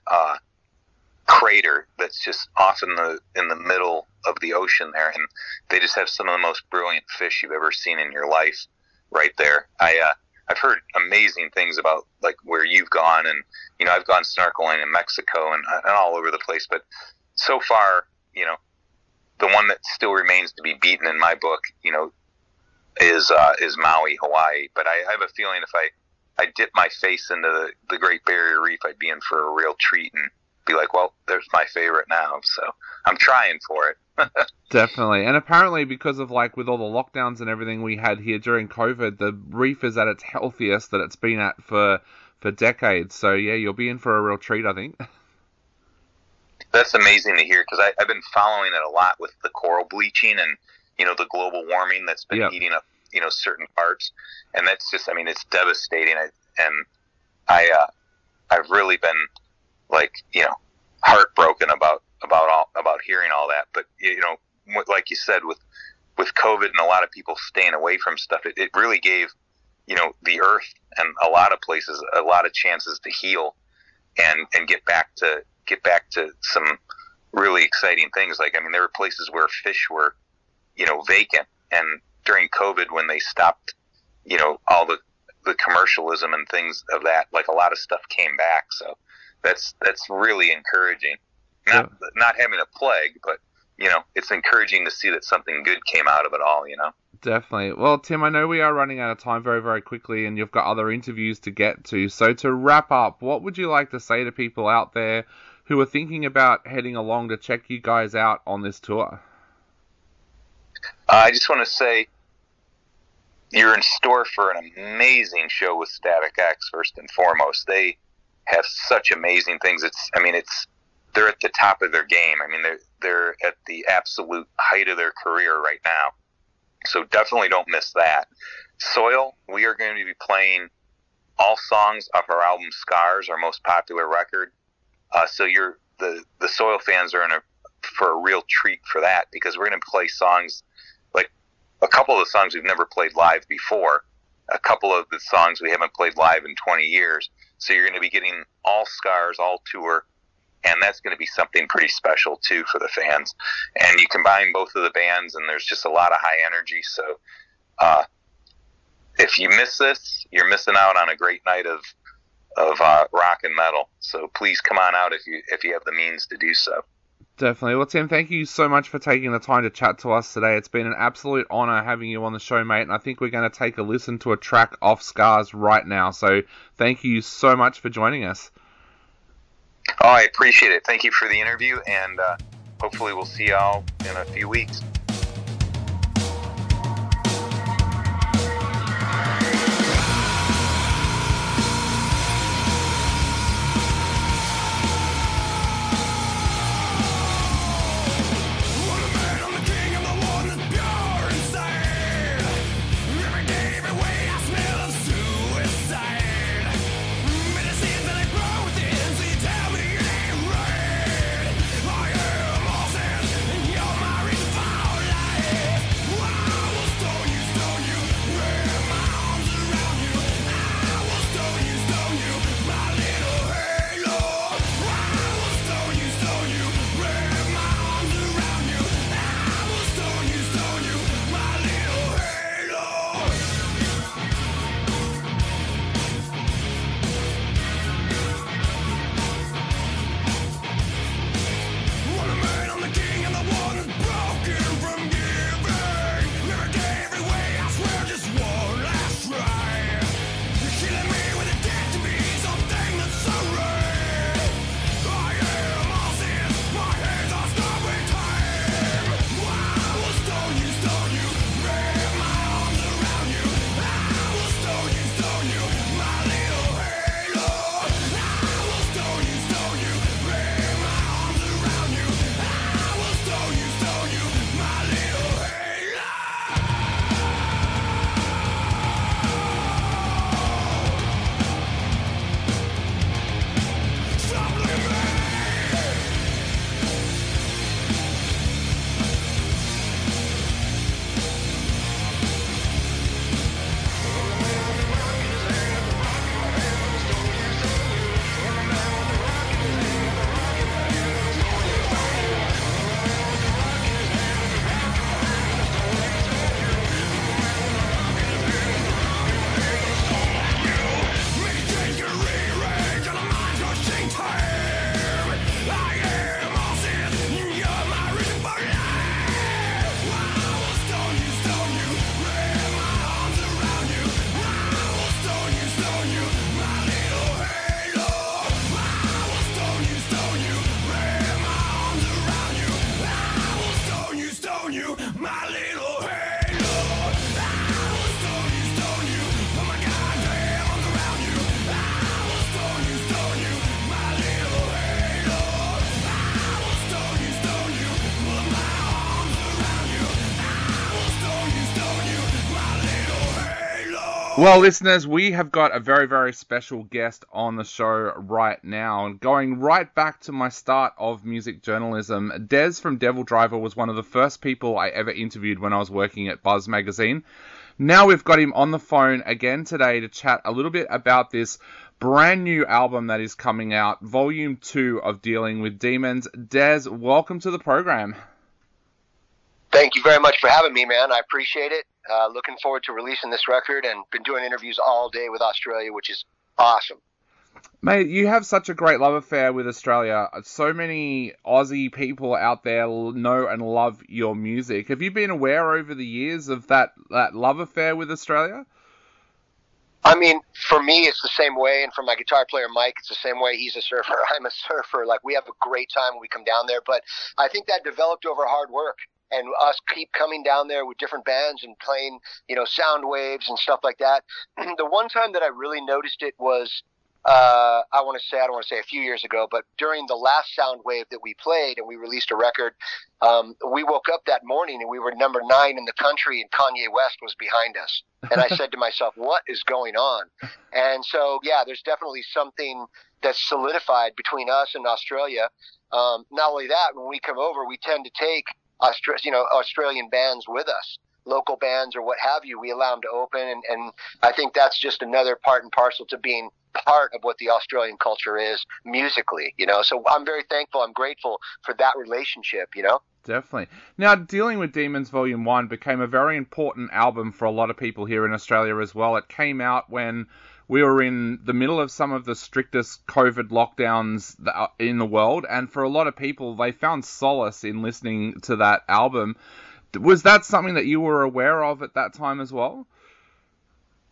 crater that's just off in the middle of the ocean there, and they just have some of the most brilliant fish you've ever seen in your life right there. I've heard amazing things about like where you've gone, and you know, I've gone snorkeling in Mexico and all over the place, but so far, you know, the one that still remains to be beaten in my book, you know, is Maui, Hawaii. But I have a feeling if I dip my face into the Great Barrier Reef, I'd be in for a real treat and be like, well, there's my favorite now. So I'm trying for it. Definitely. And apparently because of like with all the lockdowns and everything we had here during COVID, the reef is at its healthiest that it's been at for decades. So yeah, you'll be in for a real treat, I think. That's amazing to hear, because I've been following it a lot with the coral bleaching and, you know, the global warming that's been heating up, you know, certain parts. And that's just, I mean, it's devastating. I've really been like, you know, heartbroken about hearing all that. But, you know, like you said, with COVID and a lot of people staying away from stuff, it really gave, you know, the earth and a lot of places a lot of chances to heal and get back to get back to some really exciting things. Like, I mean, there were places where fish were, vacant, and during COVID, when they stopped, all the commercialism and things of that, like, a lot of stuff came back. So that's really encouraging. Not having a plague, but it's encouraging to see that something good came out of it all. Definitely. Well, Tim, I know we are running out of time very, very quickly, and you've got other interviews to get to. So to wrap up, what would you like to say to people out there who are thinking about heading along to check you guys out on this tour? I just want to say you're in store for an amazing show with Static X, first and foremost. They have such amazing things. They're at the top of their game. I mean, they're at the absolute height of their career right now. So definitely don't miss that. Soil, we are going to be playing all songs off our album Scars, our most popular record. So the Soil fans are for a real treat for that, because we're going to play songs, like a couple of the songs we've never played live before, a couple of the songs we haven't played live in 20 years. So you're going to be getting all Scars, all tour, and that's going to be something pretty special too for the fans. And you combine both of the bands, and there's just a lot of high energy. So if you miss this, you're missing out on a great night of rock and metal. So please come on out if you have the means to do so. Definitely. Well, Tim, thank you so much for taking the time to chat to us today. It's been an absolute honor having you on the show, mate. And I think we're going to take a listen to a track off Scars right now. So thank you so much for joining us. Oh, I appreciate it. Thank you for the interview, and hopefully we'll see y'all in a few weeks. Well, listeners, we have got a very, very special guest on the show right now. And going right back to my start of music journalism, Des from DevilDriver was one of the first people I ever interviewed when I was working at Buzz magazine. Now we've got him on the phone again today to chat a little bit about this brand new album that is coming out, Volume 2 of Dealing with Demons. Des, welcome to the program. Thank you very much for having me, man. I appreciate it. Looking forward to releasing this record, and been doing interviews all day with Australia, which is awesome. Mate, you have such a great love affair with Australia. So many Aussie people out there know and love your music. Have you been aware over the years of that love affair with Australia? I mean, for me, it's the same way, and for my guitar player, Mike, it's the same way. He's a surfer. I'm a surfer. Like, we have a great time when we come down there, but I think that developed over hard work. And us keep coming down there with different bands and playing, sound waves and stuff like that. The one time that I really noticed it was, I don't want to say a few years ago, but during the last sound wave that we played and we released a record, we woke up that morning and we were number 9 in the country and Kanye West was behind us. And I said to myself, what is going on? And so, yeah, there's definitely something that's solidified between us and Australia. Not only that, when we come over, we tend to take Australian bands with us, local bands or what have you. We allow them to open, and I think that's just another part and parcel to being part of what the Australian culture is musically, So I'm very thankful. I'm grateful for that relationship, Definitely. Now, Dealing with Demons Volume 1 became a very important album for a lot of people here in Australia as well. It came out when we were in the middle of some of the strictest COVID lockdowns in the world, and for a lot of people, they found solace in listening to that album. Was that something that you were aware of at that time as well?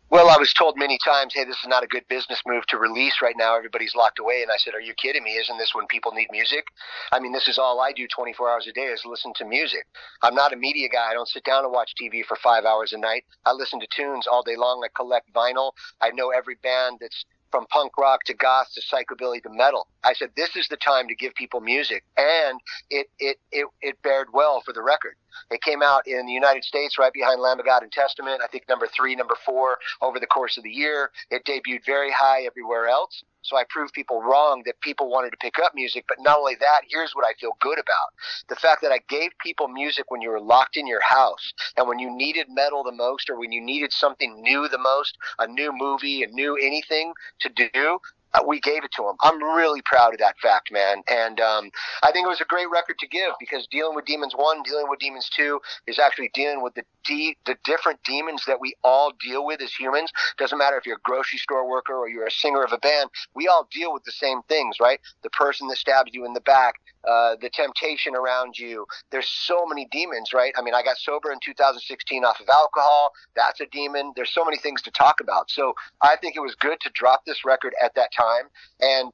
Well, I was told many times, hey, this is not a good business move to release right now. Everybody's locked away. And I said, are you kidding me? Isn't this when people need music? I mean, this is all I do 24 hours a day is listen to music. I'm not a media guy. I don't sit down and watch TV for 5 hours a night. I listen to tunes all day long. I collect vinyl. I know every band that's from punk rock to goth to psychobilly to metal. I said, this is the time to give people music. And it fared well for the record. It came out in the United States right behind Lamb of God and Testament, I think number 3, number 4 over the course of the year. It debuted very high everywhere else. So I proved people wrong that people wanted to pick up music. But not only that, here's what I feel good about. The fact that I gave people music when you were locked in your house and when you needed metal the most or when you needed something new the most, a new movie, a new anything to do, we gave it to them. I'm really proud of that fact, man. And I think it was a great record to give because Dealing with Demons 1, Dealing with Demons 2 is actually dealing with the different demons that we all deal with as humans. Doesn't matter if you're a grocery store worker or you're a singer of a band. We all deal with the same things, right? The person that stabs you in the back, the temptation around you. There's so many demons, right? I mean, I got sober in 2016 off of alcohol. That's a demon. There's so many things to talk about. So I think it was good to drop this record at that time. And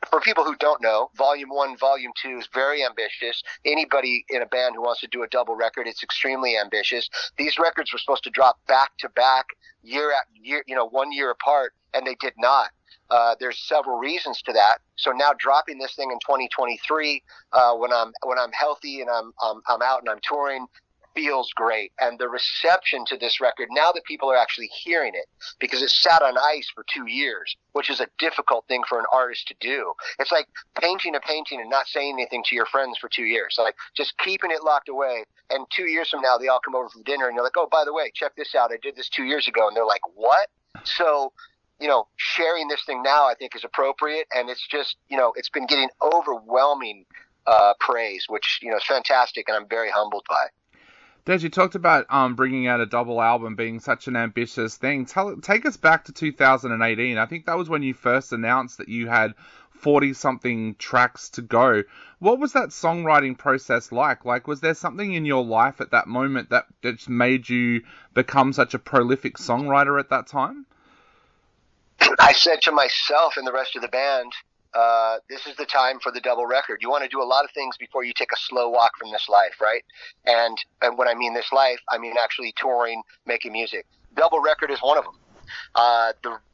for people who don't know, Volume 1, Volume 2 is very ambitious. Anybody in a band who wants to do a double record, it's extremely ambitious. These records were supposed to drop back to back, year after year, 1 year apart, and they did not. There's several reasons to that. So now dropping this thing in 2023, when I'm healthy and I'm out and I'm touring, feels great. And the reception to this record, now that people are actually hearing it, because it sat on ice for 2 years, which is a difficult thing for an artist to do. It's like painting a painting and not saying anything to your friends for 2 years. So like just keeping it locked away. And 2 years from now, they all come over from dinner and they're like, oh, by the way, check this out. I did this 2 years ago. And they're like, what? So, sharing this thing now, I think is appropriate. And it's just, it's been getting overwhelming praise, which, is fantastic. And I'm very humbled by. Des, you talked about bringing out a double album being such an ambitious thing. Take us back to 2018. I think that was when you first announced that you had 40-something tracks to go. What was that songwriting process like? Like, was there something in your life at that moment that just made you become such a prolific songwriter at that time? I said to myself and the rest of the band, this is the time for the double record. You want to do a lot of things before you take a slow walk from this life, right? And when I mean this life, I mean actually touring, making music. Double record is one of them.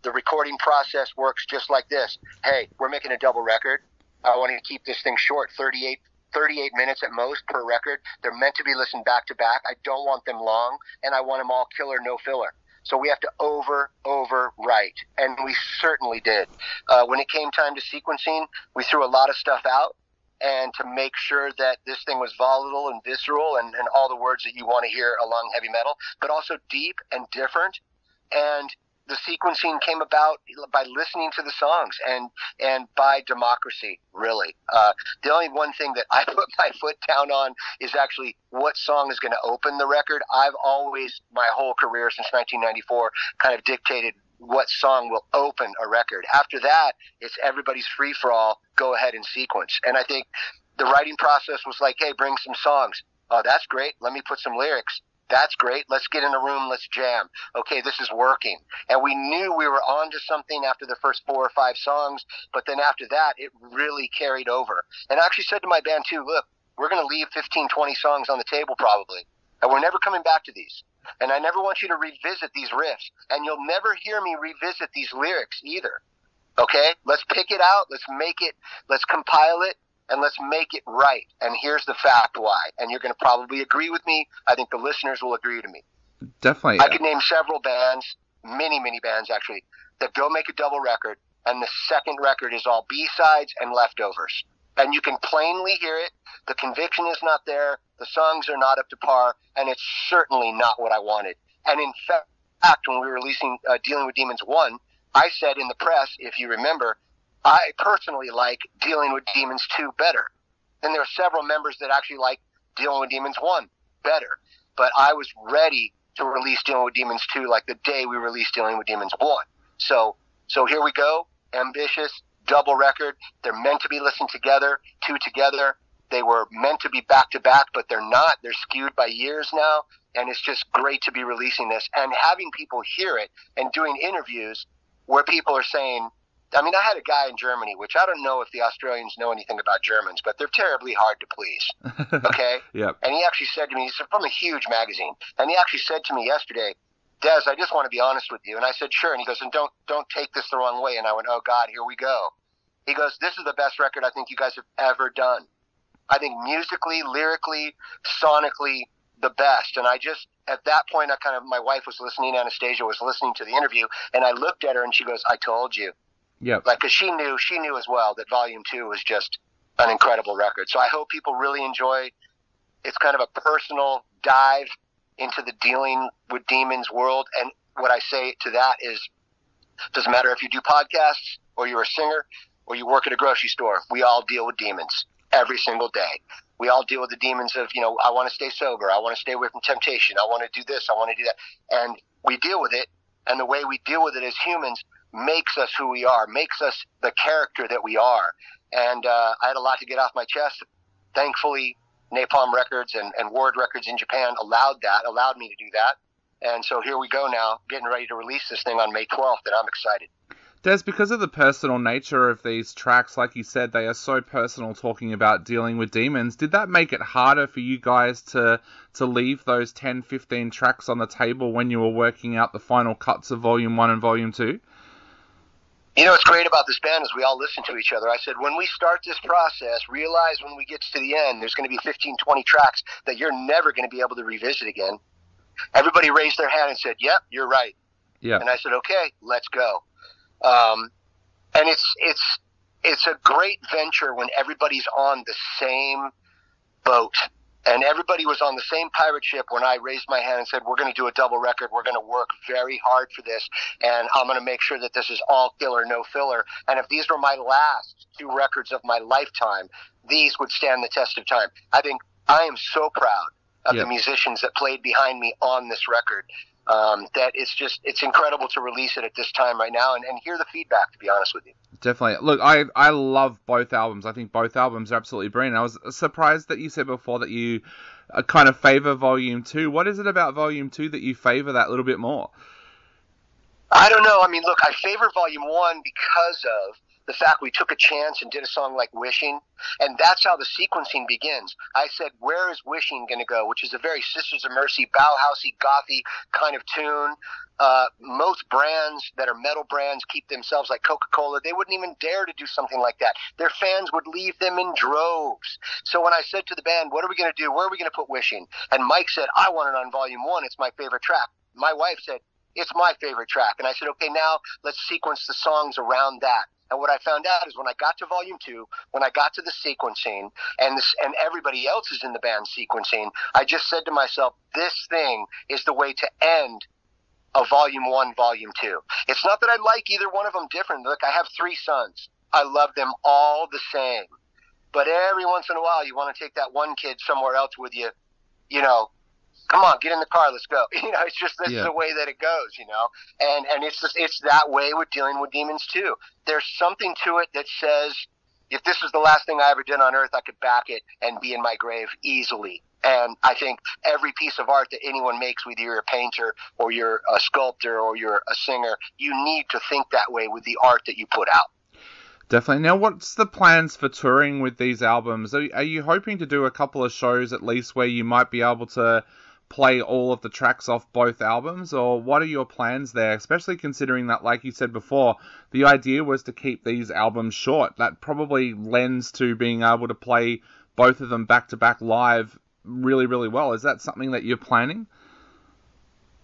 The recording process works just like this. Hey, we're making a double record. I want to keep this thing short, 38 minutes at most per record. They're meant to be listened back to back. I don't want them long, and I want them all killer, no filler. So we have to overwrite, and we certainly did. When it came time to sequencing, we threw a lot of stuff out, and to make sure that this thing was volatile and visceral and all the words that you want to hear along heavy metal, but also deep and different. And the sequencing came about by listening to the songs and by democracy, really. The only one thing that I put my foot down on is actually what song is going to open the record. I've always, my whole career since 1994, kind of dictated what song will open a record. After that, it's everybody's free-for-all, go ahead and sequence. And I think the writing process was like, hey, bring some songs. Oh, that's great. Let me put some lyrics. That's great. Let's get in a room. Let's jam. Okay, this is working. And we knew we were on to something after the first 4 or 5 songs, but then after that, it really carried over. And I actually said to my band, too, look, we're going to leave 15, 20 songs on the table probably, and we're never coming back to these. And I never want you to revisit these riffs, and you'll never hear me revisit these lyrics either. Okay? Let's pick it out. Let's make it. Let's compile it. And let's make it right. And here's the fact why. And you're going to probably agree with me. I think the listeners will agree to me. Definitely. Yeah. I could name several bands, many bands actually, that go make a double record, and the second record is all B-sides and leftovers. And you can plainly hear it. The conviction is not there. The songs are not up to par. And it's certainly not what I wanted. And in fact, when we were releasing Dealing with Demons 1, I said in the press, if you remember, I personally like Dealing with Demons 2 better. And there are several members that actually like Dealing with Demons 1 better. But I was ready to release Dealing with Demons 2 like the day we released Dealing with Demons 1. So here we go. Ambitious, double record. They're meant to be listened together, 2 together. They were meant to be back to back, but they're not. They're skewed by years now. And it's just great to be releasing this and having people hear it and doing interviews where people are saying, I mean, I had a guy in Germany, which I don't know if the Australians know anything about Germans, but they're terribly hard to please. Okay? Yep. And he actually said to me, he's from a huge magazine, and he actually said to me yesterday, Des, I just want to be honest with you. And I said, sure. And he goes, and don't take this the wrong way. And I went, oh God, here we go. He goes, this is the best record I think you guys have ever done. I think musically, lyrically, sonically, the best. And I just, at that point, my wife was listening, Anastasia was listening to the interview, and I looked at her and she goes, I told you. Yep. Like, cause she knew as well that Volume 2 was just an incredible record. So I hope people really enjoy. It's kind of a personal dive into the Dealing with Demons world. And what I say to that is, doesn't matter if you do podcasts or you're a singer or you work at a grocery store. We all deal with demons every single day. We all deal with the demons of, I want to stay sober. I want to stay away from temptation. I want to do this. I want to do that. And we deal with it. And the way we deal with it as humans makes us who we are, makes us the character that we are. And I had a lot to get off my chest. Thankfully, Napalm Records and Ward Records in Japan allowed me to do that. And so here we go now, getting ready to release this thing on May 12th, and I'm excited. Des, because of the personal nature of these tracks, like you said, they are so personal, talking about dealing with demons. Did that make it harder for you guys to leave those 10, 15 tracks on the table when you were working out the final cuts of Volume 1 and Volume 2? What's great about this band is we all listen to each other. I said, when we start this process, realize when we get to the end, there's going to be 15, 20 tracks that you're never going to be able to revisit again. Everybody raised their hand and said, yep, you're right. Yeah. And I said, okay, let's go. And it's a great venture when everybody's on the same boat. And everybody was on the same pirate ship when I raised my hand and said, we're going to do a double record. We're going to work very hard for this. And I'm going to make sure that this is all killer, no filler. And if these were my last 2 records of my lifetime, these would stand the test of time. I think I am so proud of the musicians that played behind me on this record. That it's incredible to release it at this time right now and hear the feedback, to be honest with you. Definitely. Look, I love both albums. I think both albums are absolutely brilliant. I was surprised that you said before that you kind of favor Volume 2. What is it about Volume 2 that you favor that little bit more? I don't know. I mean, look, I favor Volume 1 because of the fact we took a chance and did a song like Wishing, and that's how the sequencing begins. I said, where is Wishing going to go, which is a very Sisters of Mercy, Bauhausy, gothy kind of tune. Most brands that are metal brands keep themselves like Coca-Cola. They wouldn't even dare to do something like that. Their fans would leave them in droves. So when I said to the band, what are we going to do? Where are we going to put Wishing? And Mike said, I want it on Volume 1. It's my favorite track. My wife said, it's my favorite track. And I said, okay, now let's sequence the songs around that. And what I found out is when I got to Volume 2, when I got to the sequencing, and everybody else is in the band sequencing, I just said to myself, this thing is the way to end a volume 1, volume 2. It's not that I like either one of them different. Look, I have 3 sons. I love them all the same. But every once in a while, you want to take that one kid somewhere else with you, you know, come on, get in the car, let's go. You know, it's just, this is the way that it goes, you know, and it's just, it's that way with dealing with demons too. There's something to it that says, if this was the last thing I ever did on earth, I could back it and be in my grave easily. And I think every piece of art that anyone makes, whether you're a painter or you're a sculptor or you're a singer, you need to think that way with the art that you put out. Definitely. Now, what's the plans for touring with these albums? Are you hoping to do a couple of shows at least where you might be able to play all of the tracks off both albums, or what are your plans there, especially considering that, like you said before, the idea was to keep these albums short? That probably lends to being able to play both of them back-to-back live really, really well. Is that something that you're planning?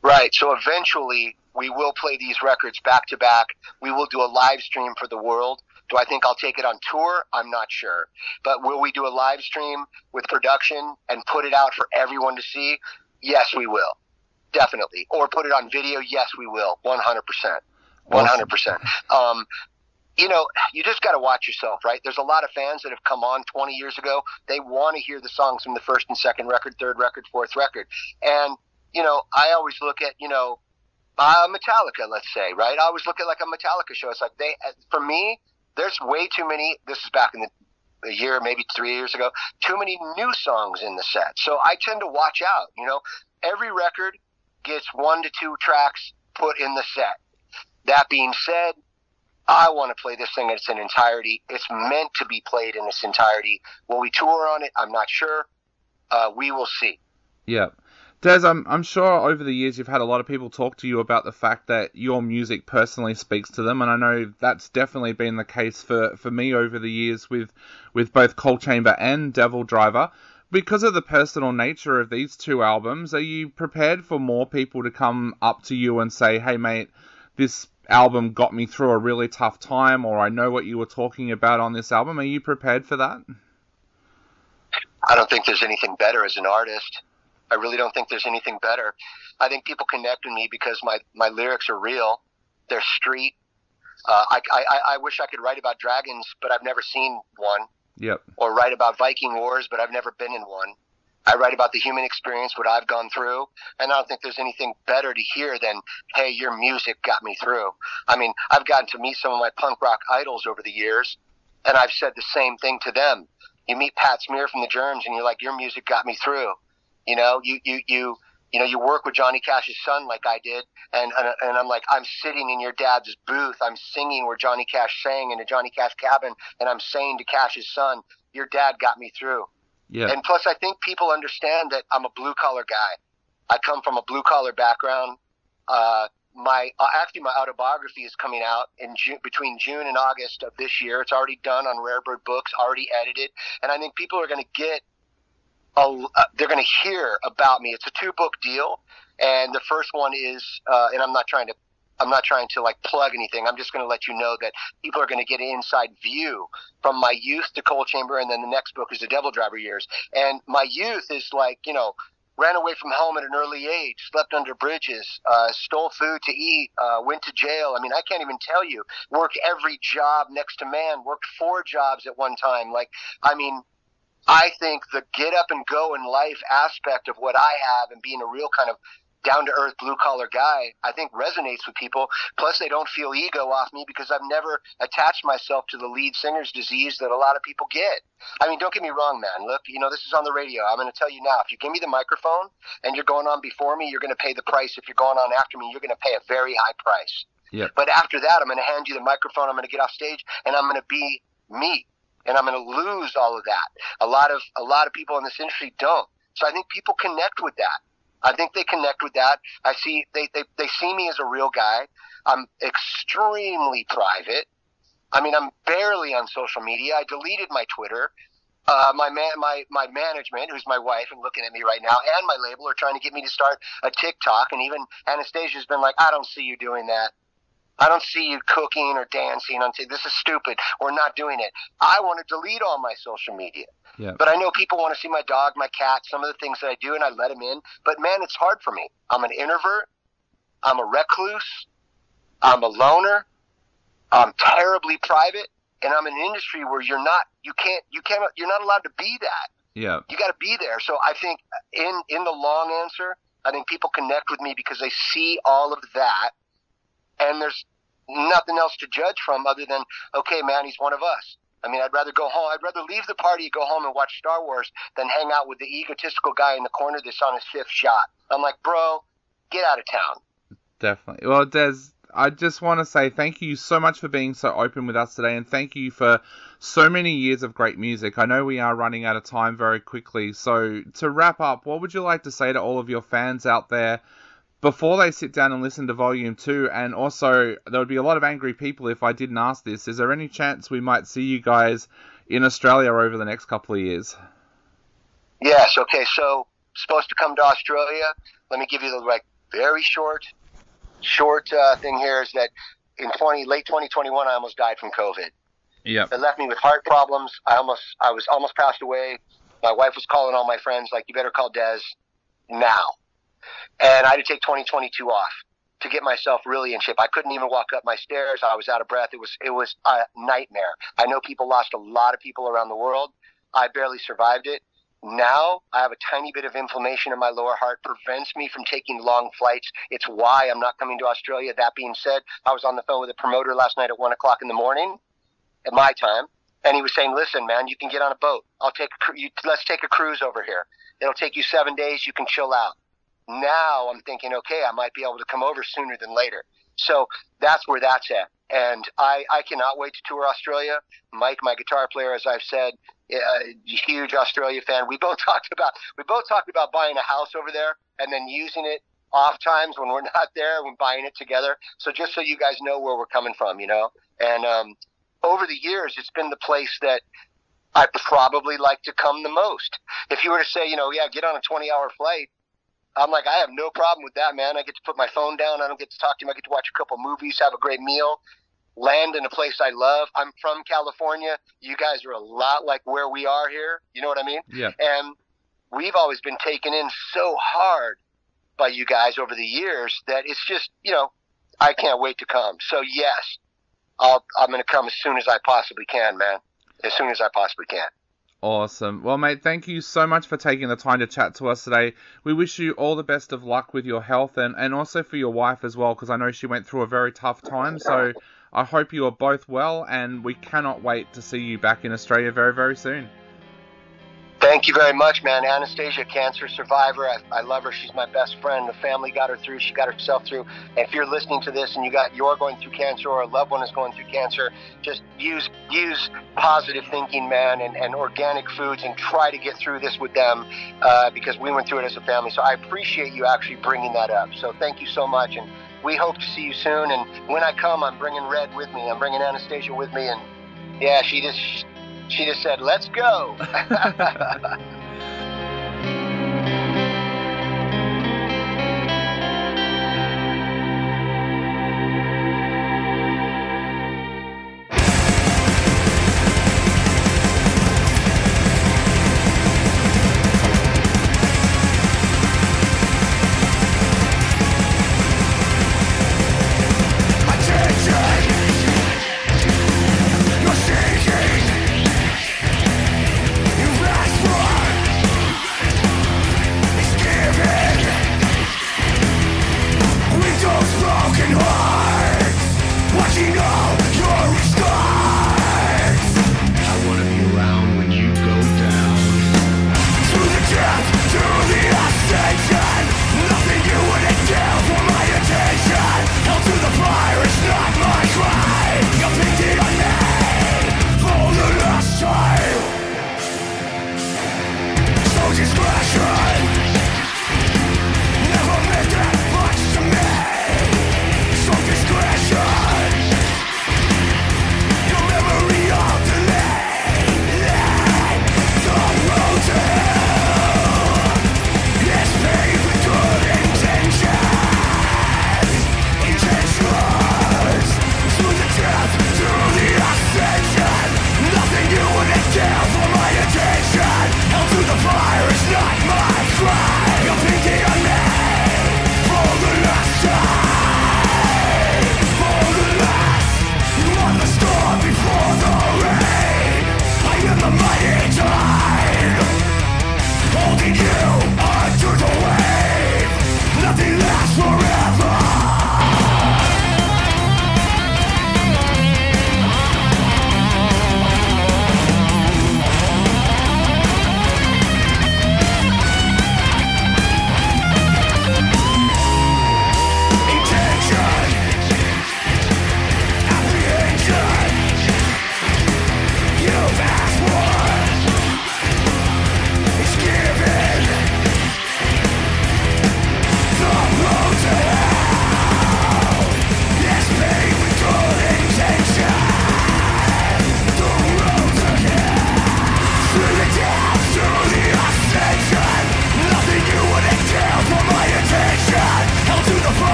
Right. So eventually we will play these records back-to-back. We will do a live stream for the world. Do I think I'll take it on tour? I'm not sure. But will we do a live stream with production and put it out for everyone to see? Yes, we will. Definitely. Or put it on video? Yes, we will. 100%. 100%. You know, you just got to watch yourself, right? There's a lot of fans that have come on 20 years ago. They want to hear the songs from the first and second record, third record, fourth record. And, you know, I always look at, you know, Metallica, let's say, right? I always look at like a Metallica show. It's like for me, there's way too many, this is back in a year, maybe 3 years ago, too many new songs in the set. So I tend to watch out, you know. Every record gets 1 to 2 tracks put in the set. That being said, I want to play this thing in its entirety. It's meant to be played in its entirety. Will we tour on it? I'm not sure. We will see. Yeah. Des, I'm sure over the years you've had a lot of people talk to you about the fact that your music personally speaks to them, and I know that's definitely been the case for me over the years with both Coal Chamber and DevilDriver. Because of the personal nature of these 2 albums, are you prepared for more people to come up to you and say, hey mate, this album got me through a really tough time, or I know what you were talking about on this album? Are you prepared for that? I don't think there's anything better as an artist. I really don't think there's anything better. I think people connect with me because my lyrics are real. They're street. I wish I could write about dragons, but I've never seen one. Yep. Or write about Viking wars, but I've never been in one. I write about the human experience, what I've gone through, and I don't think there's anything better to hear than, hey, your music got me through. I mean, I've gotten to meet some of my punk rock idols over the years, and I've said the same thing to them. You meet Pat Smear from the Germs, and you're like, your music got me through. You know, you work with Johnny Cash's son like I did, and I'm like, I'm sitting in your dad's booth, I'm singing where Johnny Cash sang in a Johnny Cash cabin, and I'm saying to Cash's son, your dad got me through. Yeah. And plus, I think people understand that I'm a blue-collar guy. I come from a blue-collar background. My autobiography is coming out in between June and August of this year. It's already done on Rare Bird Books, already edited, and I think people are going to get they're going to hear about me. It's a 2-book deal, and the first one is, and I'm not trying to like plug anything. I'm just going to let you know that people are going to get an inside view from my youth to Coal Chamber, and then the next book is the DevilDriver years. And my youth is like, you know, ran away from home at an early age, slept under bridges, stole food to eat, went to jail. I mean, I can't even tell you. Worked every job next to man. Worked 4 jobs at one time. Like, I mean, I think the get up and go in life aspect of what I have and being a real kind of down-to-earth blue-collar guy, I think resonates with people. Plus, they don't feel ego off me because I've never attached myself to the lead singer's disease that a lot of people get. I mean, don't get me wrong, man. Look, you know, this is on the radio. I'm going to tell you now, if you give me the microphone and you're going on before me, you're going to pay the price. If you're going on after me, you're going to pay a very high price. Yep. But after that, I'm going to hand you the microphone. I'm going to get off stage, and I'm going to be me. And I'm going to lose all of that. A lot of people in this industry don't. So I think people connect with that. I think they connect with that. I see they see me as a real guy. I'm extremely private. I mean, I'm barely on social media. I deleted my Twitter. My management, who's my wife and looking at me right now, and my label are trying to get me to start a TikTok. And even Anastasia's been like, I don't see you doing that. I don't see you cooking or dancing on this is stupid. We're not doing it. I want to delete all my social media. Yeah. But I know people want to see my dog, my cat, some of the things that I do, and I let them in. But, man, it's hard for me. I'm an introvert. I'm a recluse. I'm a loner. I'm terribly private, and I'm in an industry where you're not allowed to be that. Yeah. You got to be there. So I think in the long answer, I think people connect with me because they see all of that, and there's nothing else to judge from other than, okay, man, he's one of us. I mean, I'd rather go home. I'd rather leave the party and go home and watch Star Wars than hang out with the egotistical guy in the corner that's on his 5th shot. I'm like, bro, get out of town. Definitely. Well, Des, I just want to say thank you so much for being so open with us today, and thank you for so many years of great music. I know we are running out of time very quickly, so to wrap up, what would you like to say to all of your fans out there before they sit down and listen to Volume 2? And also, there would be a lot of angry people if I didn't ask this. Is there any chance we might see you guys in Australia over the next couple of years? Yes, okay, so supposed to come to Australia. Let me give you the very short thing here is that in late 2021, I almost died from COVID. Yeah. It left me with heart problems. I was almost passed away. My wife was calling all my friends like, you better call Des now. And I had to take 2022 off to get myself really in shape. I couldn't even walk up my stairs. I was out of breath. It was a nightmare. I know people lost a lot of people around the world. I barely survived it. Now I have a tiny bit of inflammation in my lower heart, prevents me from taking long flights. It's why I'm not coming to Australia. That being said, I was on the phone with a promoter last night at 1 o'clock in the morning at my time, and he was saying, listen, man, you can get on a boat. Let's take a cruise over here. It'll take you 7 days. You can chill out. Now I'm thinking, okay, I might be able to come over sooner than later. So that's where that's at. And I cannot wait to tour Australia. Mike, my guitar player, as I've said, huge Australia fan. We both talked about buying a house over there and then using it off times when we're not there, when buying it together. So just so you guys know where we're coming from, And over the years, it's been the place that I probably like to come the most. If you were to say, get on a 20-hour flight, I'm like, I have no problem with that, man. I get to put my phone down. I don't get to talk to him. I get to watch a couple movies, have a great meal, land in a place I love. I'm from California. You guys are a lot like where we are here. You know what I mean? Yeah. And we've always been taken in so hard by you guys over the years that it's just, I can't wait to come. So yes, I'm going to come as soon as I possibly can, man. As soon as I possibly can. Awesome. Well, mate, thank you so much for taking the time to chat to us today. We wish you all the best of luck with your health and also for your wife as well, because I know she went through a very tough time. So I hope you are both well, and we cannot wait to see you back in Australia very, very soon. Thank you very much, man. Anastasia, cancer survivor. I love her. She's my best friend. The family got her through. She got herself through. And if you're listening to this and you're going through cancer or a loved one is going through cancer, just use positive thinking, man, and organic foods, and try to get through this with them because we went through it as a family. So I appreciate you actually bringing that up. So thank you so much. And we hope to see you soon. And when I come, I'm bringing Red with me. I'm bringing Anastasia with me. And yeah, she just said, let's go. You're seeking, you've asked for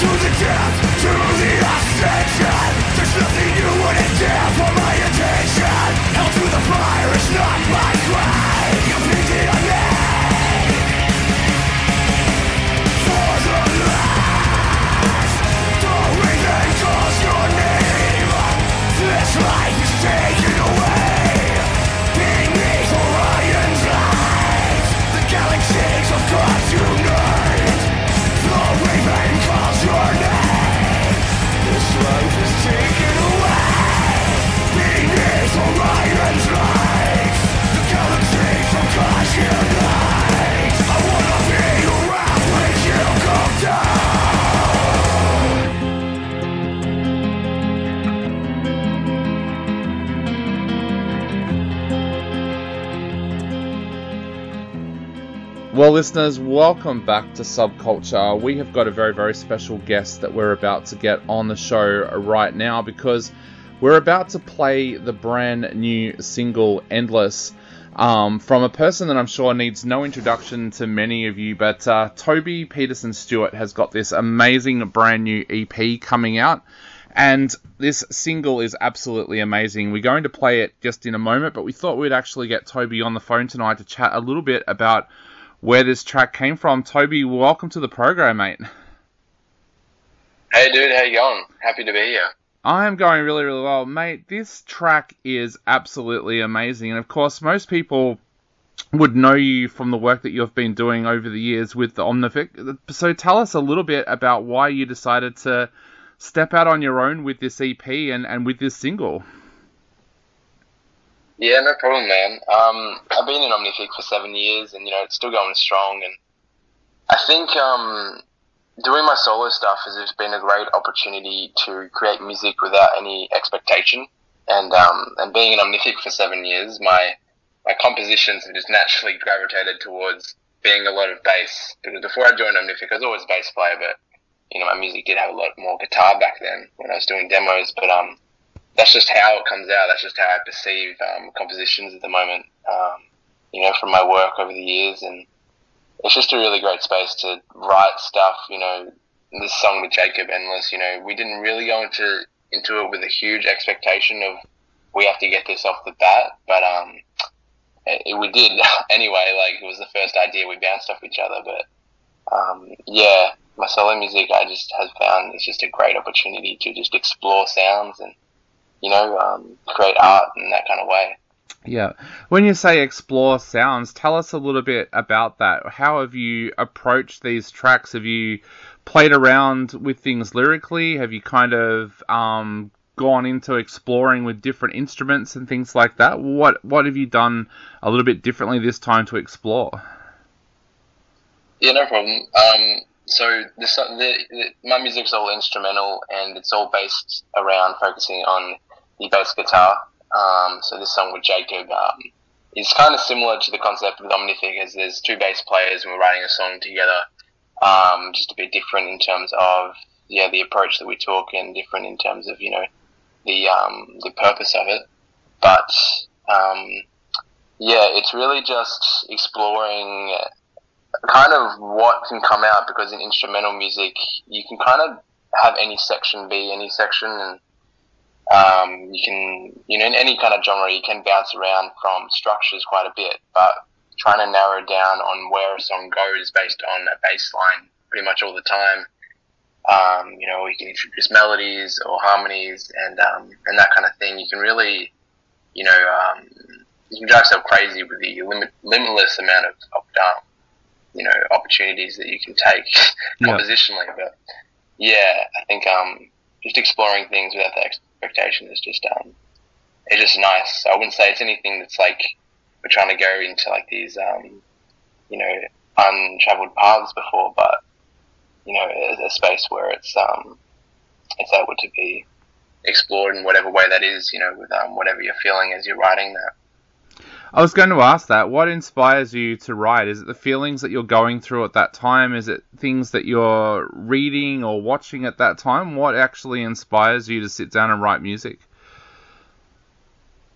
To the death, to the ascension. There's nothing you wouldn't dare for my attention. Hell to the fire is not my crime. You painted on me for the last. The raven calls your name. This life is taken away. Beneath Orion's light, the galaxies of God unite. The raven calls your name. This life is taken away. Beneath Orion's light, the galaxies of God unite. I wanna be around when you come down. Well, listeners, welcome back to Subculture. We have got a very, very special guest that we're about to get on the show right now because we're about to play the brand new single, Endless, from a person that I'm sure needs no introduction to many of you, but Toby Peterson-Stewart has got this amazing brand new EP coming out, and this single is absolutely amazing. We're going to play it just in a moment, but we thought we'd actually get Toby on the phone tonight to chat a little bit about where this track came from. Toby, welcome to the program, mate. Hey dude, how you going? Happy to be here. I am going really, really well. Mate, this track is absolutely amazing. And of course, most people would know you from the work that you've been doing over the years with the Omnific. So tell us a little bit about why you decided to step out on your own with this EP and with this single. Yeah, no problem, man. I've been in Omnific for 7 years, and it's still going strong. And I think doing my solo stuff has just been a great opportunity to create music without any expectation. And being in Omnific for 7 years, my compositions have just naturally gravitated towards being a lot of bass. Because before I joined Omnific, I was always a bass player, but my music did have a lot more guitar back then when I was doing demos. But that's just how it comes out. That's just how I perceive compositions at the moment, from my work over the years. And it's just a really great space to write stuff. This song with Jacob, Endless, we didn't really go into it with a huge expectation of we have to get this off the bat, but we did anyway. Like, it was the first idea we bounced off each other. But yeah, my solo music I just have found it's just a great opportunity to just explore sounds and create art in that kind of way. Yeah. When you say explore sounds, tell us a little bit about that. How have you approached these tracks? Have you played around with things lyrically? Have you kind of gone into exploring with different instruments and things like that? What have you done a little bit differently this time to explore? Yeah, no problem. So my music's all instrumental, and it's all based around focusing on the bass guitar. So this song with Jacob is kind of similar to the concept with Omnific, as there's two bass players and we're writing a song together. Just a bit different in terms of the approach that we took, and different in terms of the purpose of it. But it's really just exploring kind of what can come out, because in instrumental music you can kind of have any section be any section, and you can in any kind of genre you can bounce around from structures quite a bit, but trying to narrow down on where a song goes based on a bass line pretty much all the time. You can introduce melodies or harmonies and that kind of thing. You can really you can drive yourself crazy with the limitless amount of opportunities that you can take compositionally. But I think just exploring things without the expectation is just it's just nice. I wouldn't say it's anything that's like we're trying to go into like these untraveled paths before, but a space where it's able to be explored in whatever way that is, with whatever you're feeling as you're writing that. I was going to ask that. What inspires you to write? Is it the feelings that you're going through at that time? Is it things that you're reading or watching at that time? What actually inspires you to sit down and write music?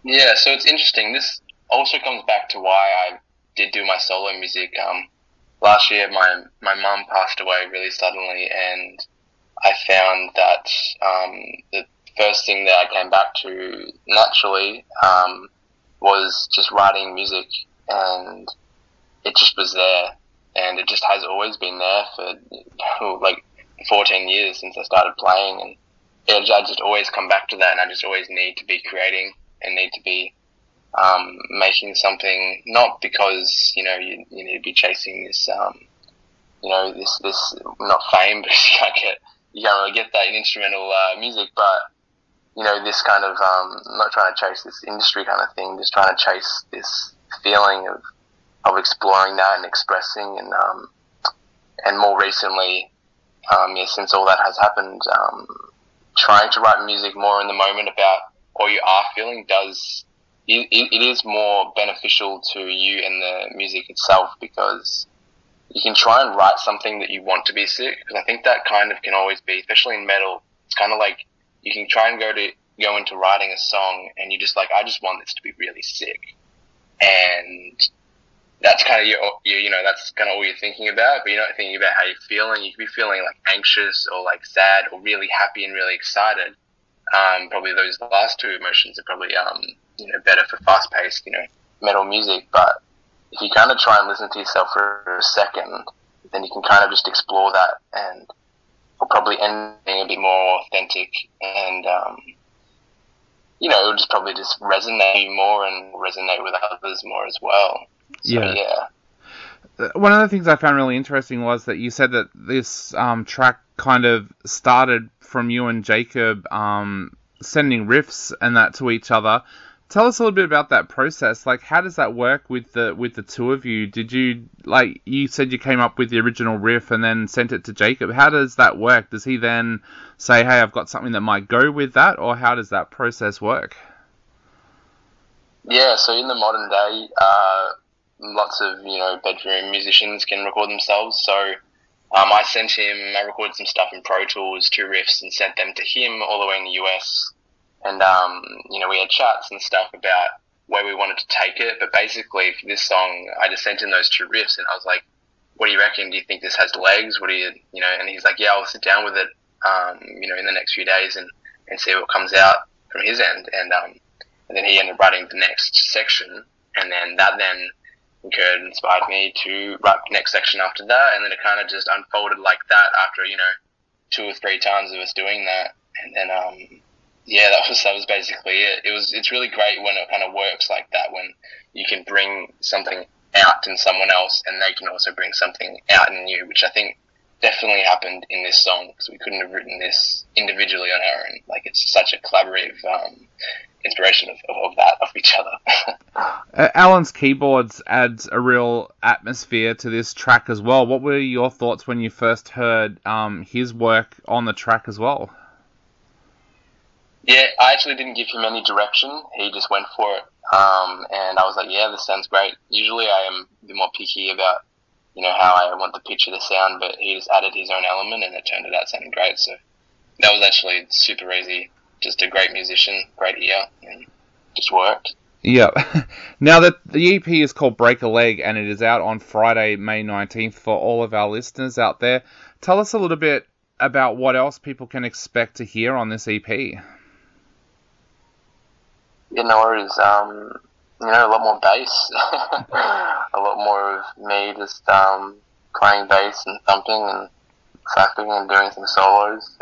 Yeah, so it's interesting. This also comes back to why I did do my solo music. Last year, my mum passed away really suddenly, and found that the first thing that I came back to naturally was just writing music, and it just was there, and it just has always been there for like 14 years since I started playing, and I just always come back to that, and I just always need to be creating and need to be making something, not because you need to be chasing this this not fame, but you can't really get that in instrumental music, but this kind of not trying to chase this industry kind of thing, just trying to chase this feeling of exploring that and expressing, and more recently, since all that has happened, trying to write music more in the moment about what you are feeling it is more beneficial to you and the music itself, because you can try and write something that you want to be sick, because I think that kind of can always be, especially in metal, it's kind of like you can try and go into writing a song and you just like, I just want this to be really sick, and that's kind of that's kind of all you're thinking about, but you're not thinking about how you're feeling. You could be feeling like anxious or like sad or really happy and really excited. Probably those last two emotions are probably better for fast-paced metal music, but if you kind of try and listen to yourself for a second, then you can kind of just explore that, and it'll probably end being a bit more authentic, and it'll just probably just resonate more and resonate with others more as well. So, yeah. One of the things I found really interesting was that you said that this track kind of started from you and Jacob sending riffs and that to each other. Tell us a little bit about that process. Like, how does that work with the two of you? Did you, like, you said you came up with the original riff and then sent it to Jacob. How does that work? Does he then say, hey, I've got something that might go with that, or how does that process work? Yeah, so in the modern day, lots of, bedroom musicians can record themselves. So I recorded some stuff in Pro Tools, 2 riffs, and sent them to him all the way in the US. And, we had chats and stuff about where we wanted to take it. But basically, for this song, I just sent him those 2 riffs, and I was like, what do you reckon? Do you think this has legs? What do you, and he's like, yeah, I'll sit down with it, in the next few days and see what comes out from his end. And then he ended up writing the next section, and then that inspired me to write the next section after that, and then it kind of just unfolded like that after 2 or 3 times of us doing that, and then that was basically it. It's really great when it kind of works like that, when you can bring something out in someone else and they can also bring something out in you, which I think definitely happened in this song, because we couldn't have written this individually on our own. Like, it's such a collaborative inspiration of each other. Alan's keyboards adds a real atmosphere to this track as well. What were your thoughts when you first heard his work on the track as well? Yeah, I actually didn't give him any direction. He just went for it. And I was like, yeah, this sounds great. Usually I am a bit more picky about, how I want the picture to sound, but he just added his own element and it turned out sounding great. So that was actually super easy. Just a great musician, great ear, and just worked. Yeah. Now that the EP is called Break a Leg and it is out on Friday, May 19th for all of our listeners out there, tell us a little bit about what else people can expect to hear on this EP. Yeah, no worries. A lot more bass. A lot more of me just playing bass and thumping and clapping and doing some solos.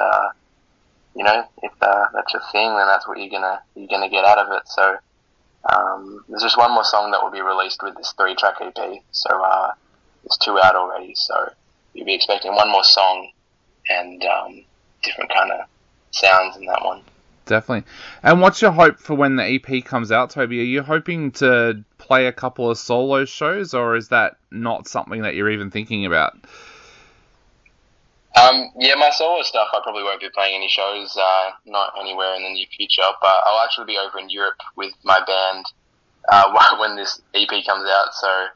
If that's your thing, then that's what you're gonna get out of it. So there's just one more song that will be released with this 3-track EP. So there's 2 out already. So you'll be expecting one more song and different kind of sounds in that one. Definitely. And what's your hope for when the EP comes out, Toby? Are you hoping to play a couple of solo shows, or is that not something that you're even thinking about? My solo stuff, I probably won't be playing any shows, not anywhere in the near future, but I'll actually be over in Europe with my band when this EP comes out, so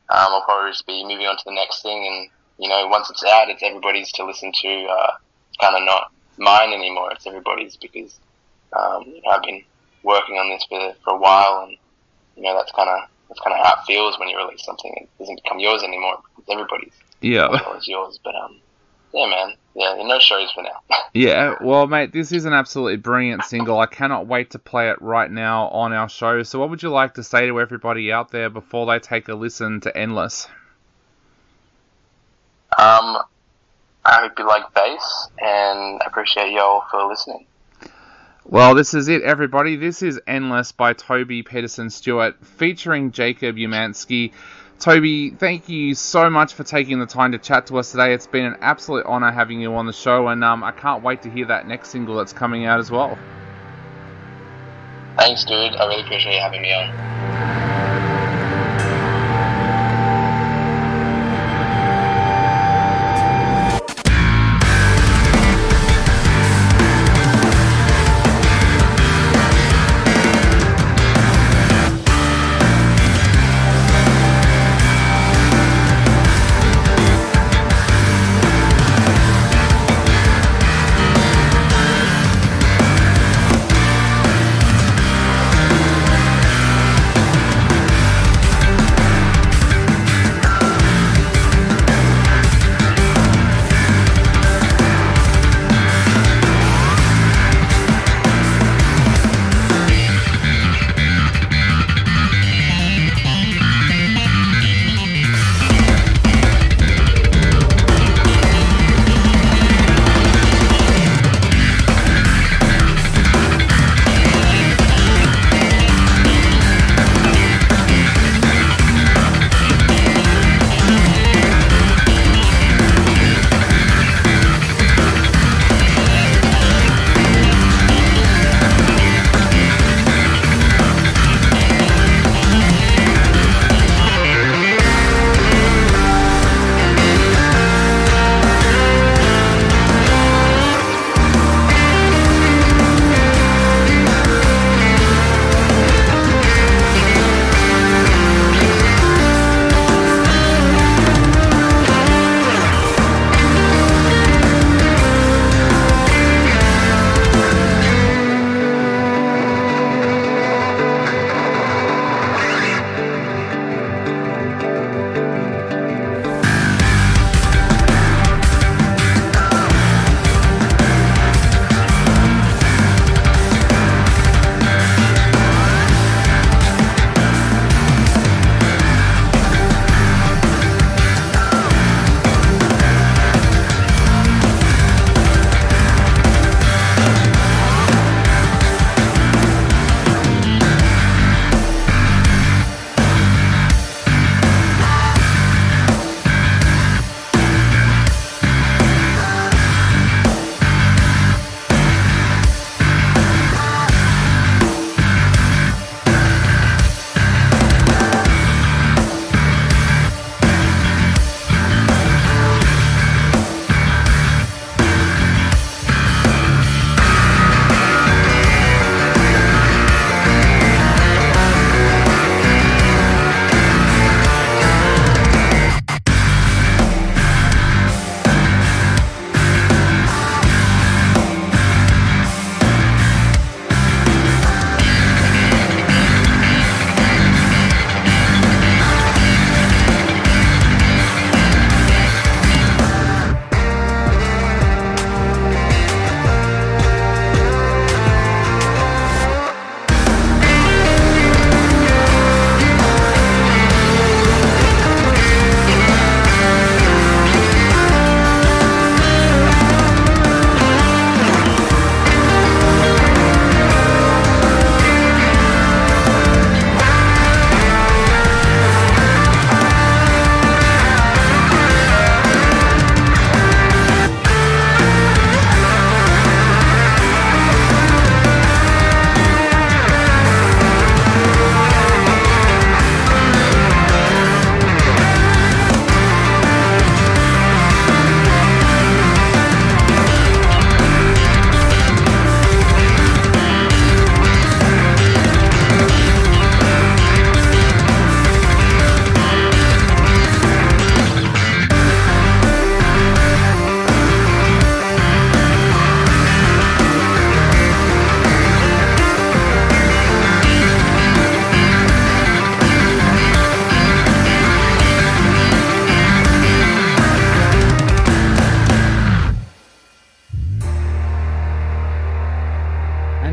I'll probably just be moving on to the next thing, and, once it's out, it's everybody's to listen to. It's kind of not mine anymore, it's everybody's, because I've been working on this for a while, and, that's kind of how it feels when you release something. It doesn't become yours anymore, it's everybody's. Yeah. It's yours, but yeah, man. Yeah, no shows for now. Yeah, well, mate, this is an absolutely brilliant single. I cannot wait to play it right now on our show. So what would you like to say to everybody out there before they take a listen to Endless? I hope you like bass, and I appreciate y'all for listening. Well, this is it, everybody. This is Endless by Toby Peterson-Stewart, featuring Jacob Umansky. Toby, thank you so much for taking the time to chat to us today. It's been an absolute honour having you on the show, and I can't wait to hear that next single that's coming out as well. Thanks, dude. I really appreciate you having me on.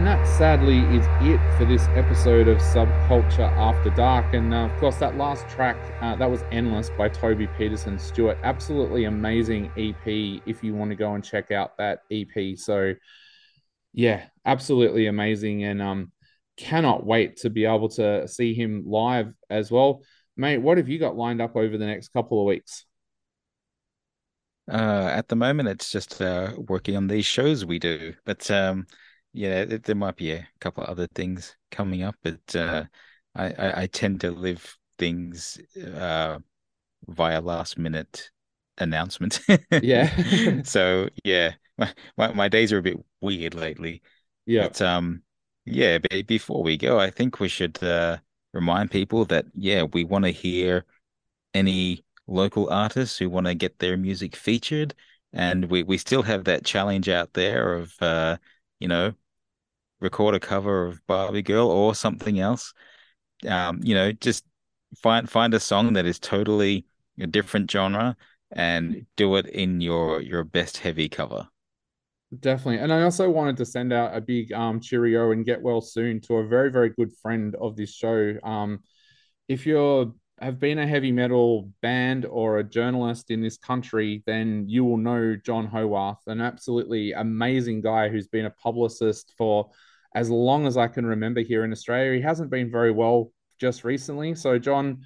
And that sadly is it for this episode of Subculture After Dark. And of course, that last track, that was Endless by Toby Peterson-Stewart. Absolutely amazing EP if you want to go and check out that EP. So, yeah, absolutely amazing. And cannot wait to be able to see him live as well. Mate, what have you got lined up over the next couple of weeks? At the moment, it's just working on these shows we do. But yeah, there might be a couple of other things coming up. But I tend to live things via last minute announcement. Yeah. So yeah, my days are a bit weird lately. Yeah. But yeah, before we go, I think we should remind people that yeah, we want to hear any local artists who want to get their music featured, and we still have that challenge out there of you know, record a cover of Barbie Girl or something else. Just find a song that is totally a different genre and do it in your best heavy cover. Definitely. And I also wanted to send out a big cheerio and get well soon to a very, very good friend of this show. If you have been a heavy metal band or a journalist in this country, then you will know John Howarth, an absolutely amazing guy who's been a publicist for as long as I can remember here in Australia. He hasn't been very well just recently. So, John,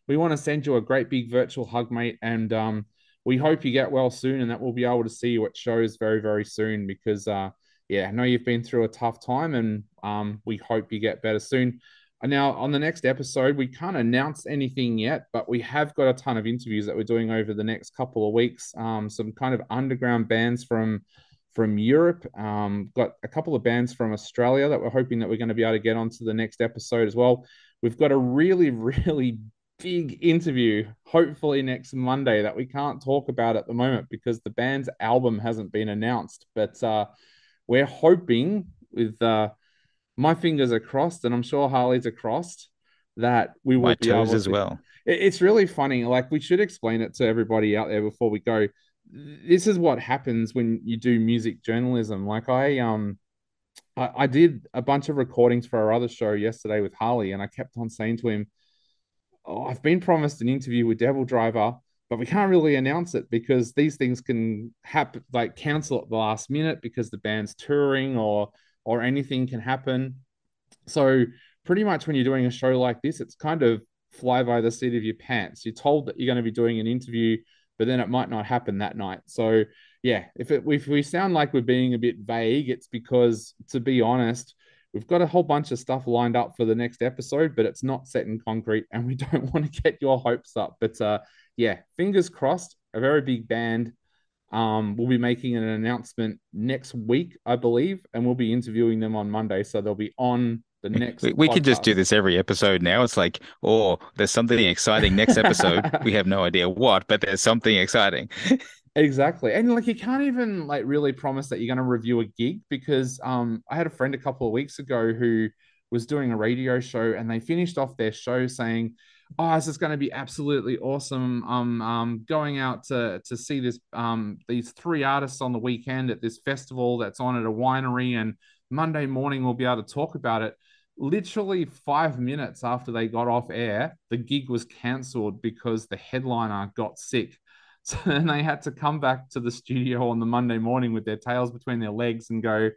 we want to send you a great big virtual hug, mate. And we hope you get well soon and that we'll be able to see you at shows very, very soon because, yeah, I know you've been through a tough time and we hope you get better soon. And now, on the next episode, we can't announce anything yet, but we have got a ton of interviews that we're doing over the next couple of weeks. Some kind of underground bands from Europe. Got a couple of bands from Australia that we're hoping that we're going to be able to get onto the next episode as well. We've got a really, really big interview, hopefully next Monday, that we can't talk about at the moment because the band's album hasn't been announced. But we're hoping with my fingers are crossed, and I'm sure Harley's are crossed, that we will My be toes able as to. well. It's really funny. Like, we should explain it to everybody out there before we go. This is what happens when you do music journalism. Like, I did a bunch of recordings for our other show yesterday with Harley, and I kept on saying to him, "Oh, I've been promised an interview with DevilDriver, but we can't really announce it because these things can happen, like cancel at the last minute because the band's touring or anything can happen." So pretty much when you're doing a show like this, it's kind of fly by the seat of your pants. You're told that you're going to be doing an interview, but then it might not happen that night. So yeah, if we sound like we're being a bit vague, it's because, to be honest, we've got a whole bunch of stuff lined up for the next episode, but it's not set in concrete, and we don't want to get your hopes up. But yeah, fingers crossed. A very big band. We'll be making an announcement next week, I believe, and we'll be interviewing them on Monday, so they'll be on the next We could just do podcast. this every episode now. It's like, oh, there's something exciting next episode. We have no idea what, but there's something exciting. Exactly. And like, you can't even like really promise that you're going to review a gig because I had a friend a couple of weeks ago who was doing a radio show, and they finished off their show saying, "Oh, this is going to be absolutely awesome. Going out to see these three artists on the weekend at this festival that's on at a winery, and Monday morning we'll be able to talk about it." Literally 5 minutes after they got off air, the gig was cancelled because the headliner got sick. So then they had to come back to the studio on the Monday morning with their tails between their legs and go,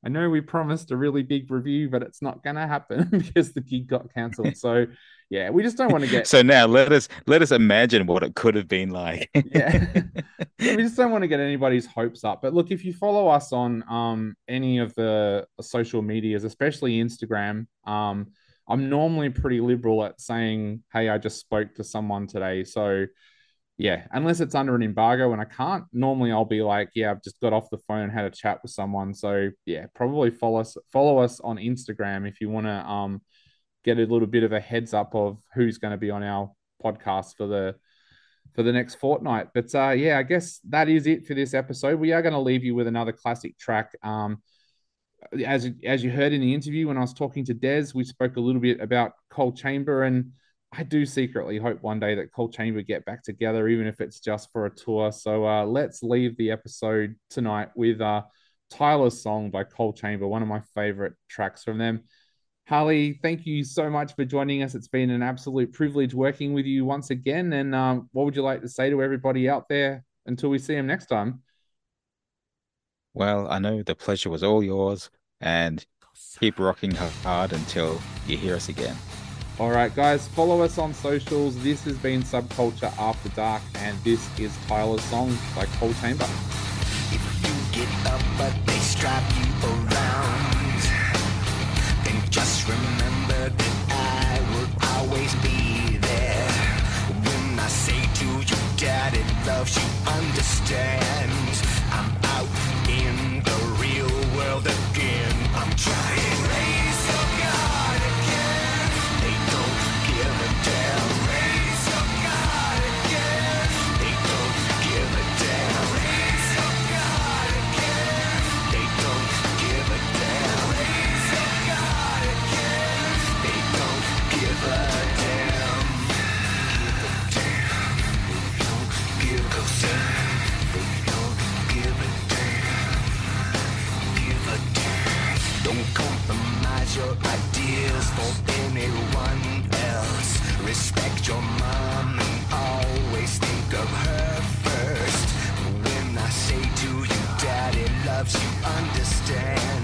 "I know we promised a really big review, but it's not going to happen because the gig got cancelled." So yeah, we just don't want to get, So now let us imagine what it could have been like. yeah, we just don't want to get anybody's hopes up. But look, if you follow us on any of the social medias, especially Instagram, I'm normally pretty liberal at saying, "Hey, I just spoke to someone today." So yeah, unless it's under an embargo and I can't, normally I'll be like, "Yeah, I've just got off the phone and had a chat with someone." So yeah, probably follow us on Instagram if you want to get a little bit of a heads up of who's going to be on our podcast for the next fortnight. But yeah, I guess that is it for this episode. We are going to leave you with another classic track. As you heard in the interview when I was talking to Des, we spoke a little bit about Cold Chamber, and I do secretly hope one day that Cold Chamber get back together, even if it's just for a tour. So let's leave the episode tonight with Tyler's Song by Coal Chamber, one of my favorite tracks from them. Harley, thank you so much for joining us. It's been an absolute privilege working with you once again. And what would you like to say to everybody out there until we see them next time? Well, I know the pleasure was all yours, and keep rocking hard until you hear us again. All right, guys, follow us on socials. This has been Subculture After Dark, and this is Tyler's Song by Coal Chamber. If you get up but they strap you around, then just remember that I will always be there. When I say to you, Daddy loves you, understand. I'm out in the real world again. I'm trying. Raise your guard again. They don't give a damn. Raise your guard again. They don't give a damn. Raise your guard again. They don't give a damn. Raise your guard again. They don't give a damn. Give a damn. They don't give a damn. Give a damn. Don't compromise your ideas for anyone else. Respect your mom and always think of her first. When I say to you, Daddy loves you, understand.